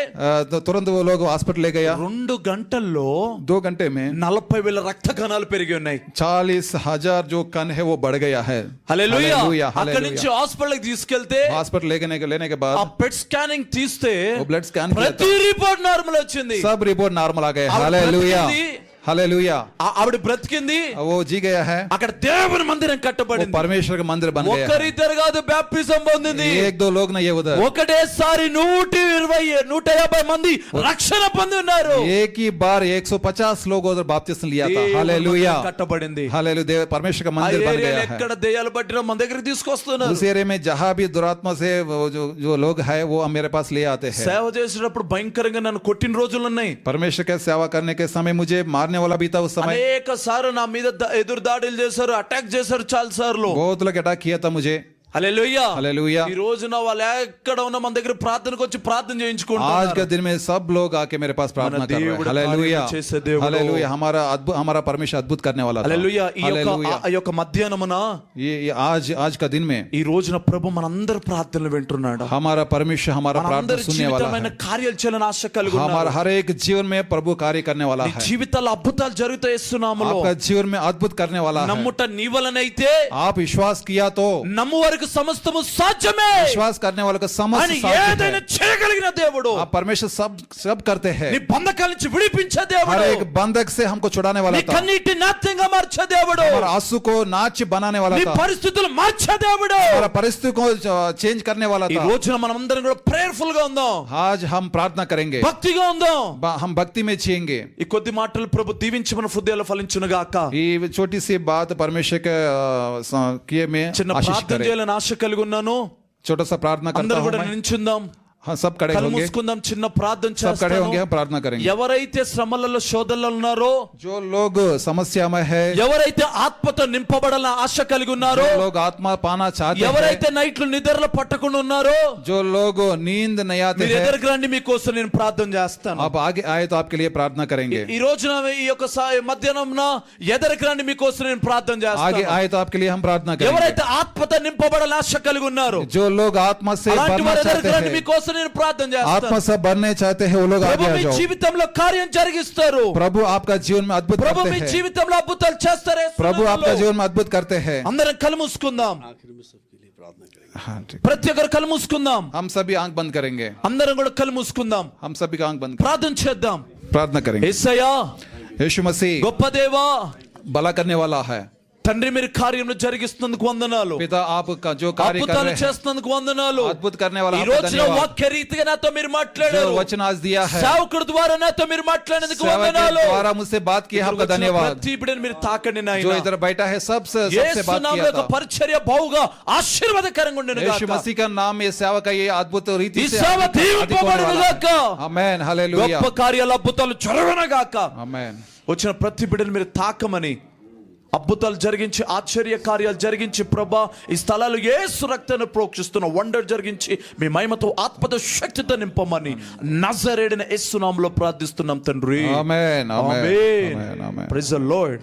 तो तुरंत वो लोग हॉस्पिटल ले गया। 2 గంటల్లో 2 घंटे में 40,000 రక్త కణాలు పెరిగి ఉన్నాయి. 40,000 जो कण है वो बढ़ गया है। హల్లెలూయా. हालेलुया। అక్కడి నుంచి హాస్పిటల్ కి తీసుకెళ్తే हॉस्पिटल लेने के ఆ बाद పెట్ స్కానింగ్ తీస్తే वो ब्लड स्कैन किया था, ప్రతి రిపోర్ట్ నార్మల్ వచ్చింది. सब रिपोर्ट नॉर्मल आ गए। ఆవిడ हालेलुया। బ్రతికింది. हालेलुया। ఆవిడ బ్రతికింది. वो जी गया है, అక్కడ దేవుని మందిరం वो కట్టబడింది. परमेश्वर का मंदिर बन गया है। ఒక్కరిద్దరు కాదు బాప్టిజం పొందింది. 1-2 लोग नहीं है उधर, ఒకటేసారి 150 మంది రక్షణ పొంది ఉన్నారు. एक ही बार 150 लोग उधर बपतिस्मा लिया था। हालेलुया। కట్టబడింది. हालेलुया। परमेश्वर का ఆ मंदिर बन ఏరియాలో गया है। ఎక్కడ దెయ్యాలు పట్టినా మన దగ్గరికి తీసుకొస్తున్నారు. उस एरिया में जहां भी दुरात्मा से जो लोग है वो मेरे पास ले आते हैं। సేవ చేసేటప్పుడు భయంకరంగా నన్ను కొట్టిన రోజులు ఉన్నాయి. परमेश्वर के सेवा करने के समय मुझे मारने वाला भी था उस समय। అనేక సార్లు నా మీద ఎదురు దాడులు చేశారు, అటాక్ చేశారు చాలా సార్లు. बहुत लोग अटैक किया था मुझे। హల్లెలూయా. हालेलुया। ఈ రోజున వాళ్ళు ఎక్కడ ఉన్న మన దగ్గర ప్రార్థనకు వచ్చి ప్రార్థన आज చేయించుకుంటారు. के दिन में सब लोग आके मेरे पास प्रार्थना कर रहे हैं। దేవుడు हालेलुया। కార్యం చేసే దేవుడు. हालेलुया। हमारा परमेश्वर अद्भुत करने वाला था। హల్లెలూయా. ఈ हालेलुया। యొక్క మధ్యాహ్నమున ये आज का दिन में ఈ రోజున ప్రభు మనందరి ప్రార్థనలు వింటున్నాడు. हमारा परमेश्वर हमारा प्रार्थना మనందరి सुनने वाला జీవితమైన है। కార్యాలు చేయాలని ఆశ కలిగి हमारा ఉన్నారు. हर एक जीवन में प्रभु कार्य करने वाला నీ है। జీవితాల్లో అద్భుతాలు జరుగుతాయి యేసునామములో. आपका जीवन में अद्भुत करने वाला है। నమ్ముట నీ వలనైతే आप विश्वास किया तो, నమ్ము వరకు సమస్తము సాధ్యమే. विश्वास करने वालों का समस्त అని साध्य ఏదైనా है। చేయగలిగిన దేవుడు. आप परमेश्वर सब करते हैं। నీ బంధకాల నుంచి విడిపించే దేవుడు. हर एक बंधक से हमको छुड़ाने वाला నీ था। కన్నీటి నాట్యంగా మార్చే దేవుడు. हमारा आंसू को नाच बनाने वाला నీ था। పరిస్థితులు మార్చే దేవుడు. हमारा परिस्थिति को चेंज करने वाला ఈ था। రోజున మనమందరం కూడా ప్రేయర్ఫుల్ గా ఉందాం, आज हम प्रार्थना करेंगे, భక్తిగా ఉందాం. हम भक्ति में जिएंगे। ఈ కొద్ది మాటలు ప్రభు దీవించి మన హృదయాల్లో ఫలించును గాక. ये छोटी सी बात परमेश्वर के किए में చిన్న आशीष ప్రార్థన करें। చేయాలని ఆశ కలిగి ఉన్నాను. छोटा सा प्रार्थना करता అందరూ हूं కూడా मैं। నిల్చుందాం. हाँ सब खड़े కళ్ళు होंगे, మూసుకుందాం, చిన్న ప్రార్థన सब खड़े होंगे, చేస్తాను. हम प्रार्थना करेंगे। ఎవరైతే శ్రమలలో శోధనలో ఉన్నారో, जो लोग समस्या में है, ఎవరైతే ఆత్మతో నింపబడాలని ఆశ కలిగి ఉన్నారో, जो लोग आत्मा पाना चाहते हैं, ఎవరైతే నైట్లు నిద్రలో పట్టకుండా ఉన్నారో, जो लोग नींद नहीं आते మీరు हैं, ఎదురుకు రండి, మీకోసం నేను ప్రార్థన చేస్తాను. आप आगे आए तो आपके लिए प्रार्थना करेंगे। ఈ రోజున ఈ యొక్క మధ్యాహ్నం ఎదురుకు రండి, మీకోసం నేను ప్రార్థన आगे చేస్తాను. आए तो आपके लिए हम प्रार्थना करेंगे। ఎవరైతే ఆత్మతో నింపబడాలని ఆశ కలిగి ఉన్నారో, जो लोग आत्मा से అలాంటి भरना వారు चाहते ఎదురుకు రండి, हैं, మీకోసం నేను ప్రార్థన आत्मा చేస్తాను. से भरने चाहते हैं, वो लोग आगे ప్రభు आ మీ जाओ। జీవితంలో కార్యం జరిగిస్తారు. प्रभु आपका जीवन में अद्भुत ప్రభు करते మీ हैं, జీవితంలో అద్భుతాలు చేస్తారు. प्रभु आपका जीवन में अद्भुत करते हैं। అందరం కళ్ళు మూసుకుందాం. हाँ ठीक, ప్రతి ఒక్కరు కళ్ళు మూసుకుందాం. हम सभी आंख बंद करेंगे, అందరం కూడా కళ్ళు మూసుకుందాం, हम सभी का आंख बंद ప్రార్థన చేద్దాం. प्रार्थना करेंगे। యేసయ్యా, यीशु मसीह గొప్ప దేవా, भला करने वाला है। తండ్రి, మీరు కార్యములు జరిగిస్తున్నందుకు వందనాలు. पिता आपका जो कार्य कर అద్భుతాలు रहे हैं, చేస్తున్నందుకు వందనాలు. अद्भुत करने वाला ఈ आपका రోజున धन्यवाद। వాక్య రీతిగా నాతో మీరు जो మాట్లాడారు. वचन आज दिया है, సేవకుడి ద్వారా నాతో మీరు మాట్లాడినందుకు सेवा వందనాలు. के द्वारा मुझसे बात की, आपका धन्यवाद। ప్రతి బిడ్డని మీరు తాకండి जो నాయనా. इधर बैठा है सबसे యేసు बात నామములో किया యొక్క था। పరిచర్య బహుగా ఆశీర్వాదకరంగా ఉండెను यीशु గాక. मसीह का नाम, ये सेवा का ये अद्भुत ఈ रीति से సేవ अधिक होने దీవింపబడును वाला है। గాక. आमेन, हालेलुया, గొప్ప కార్యాలు, అద్భుతాలు జరగను గాక. आमेन। వచ్చిన ప్రతి బిడ్డను మీరు తాకమని, అద్భుతాలు జరిగించి, ఆశ్చర్య కార్యాలు జరిగించి, ప్రభా ఈ స్థలాలు యేసు రక్తాన్ని ప్రోక్షిస్తున్న వండర్ జరిగించి, మీ మహిమతో ఆత్మతో శక్తితో నింపమని నజరేయుడైన యేసు నామములో ప్రార్థిస్తున్నాం తండ్రి. Amen, amen, amen. Amen, amen. Praise the lord.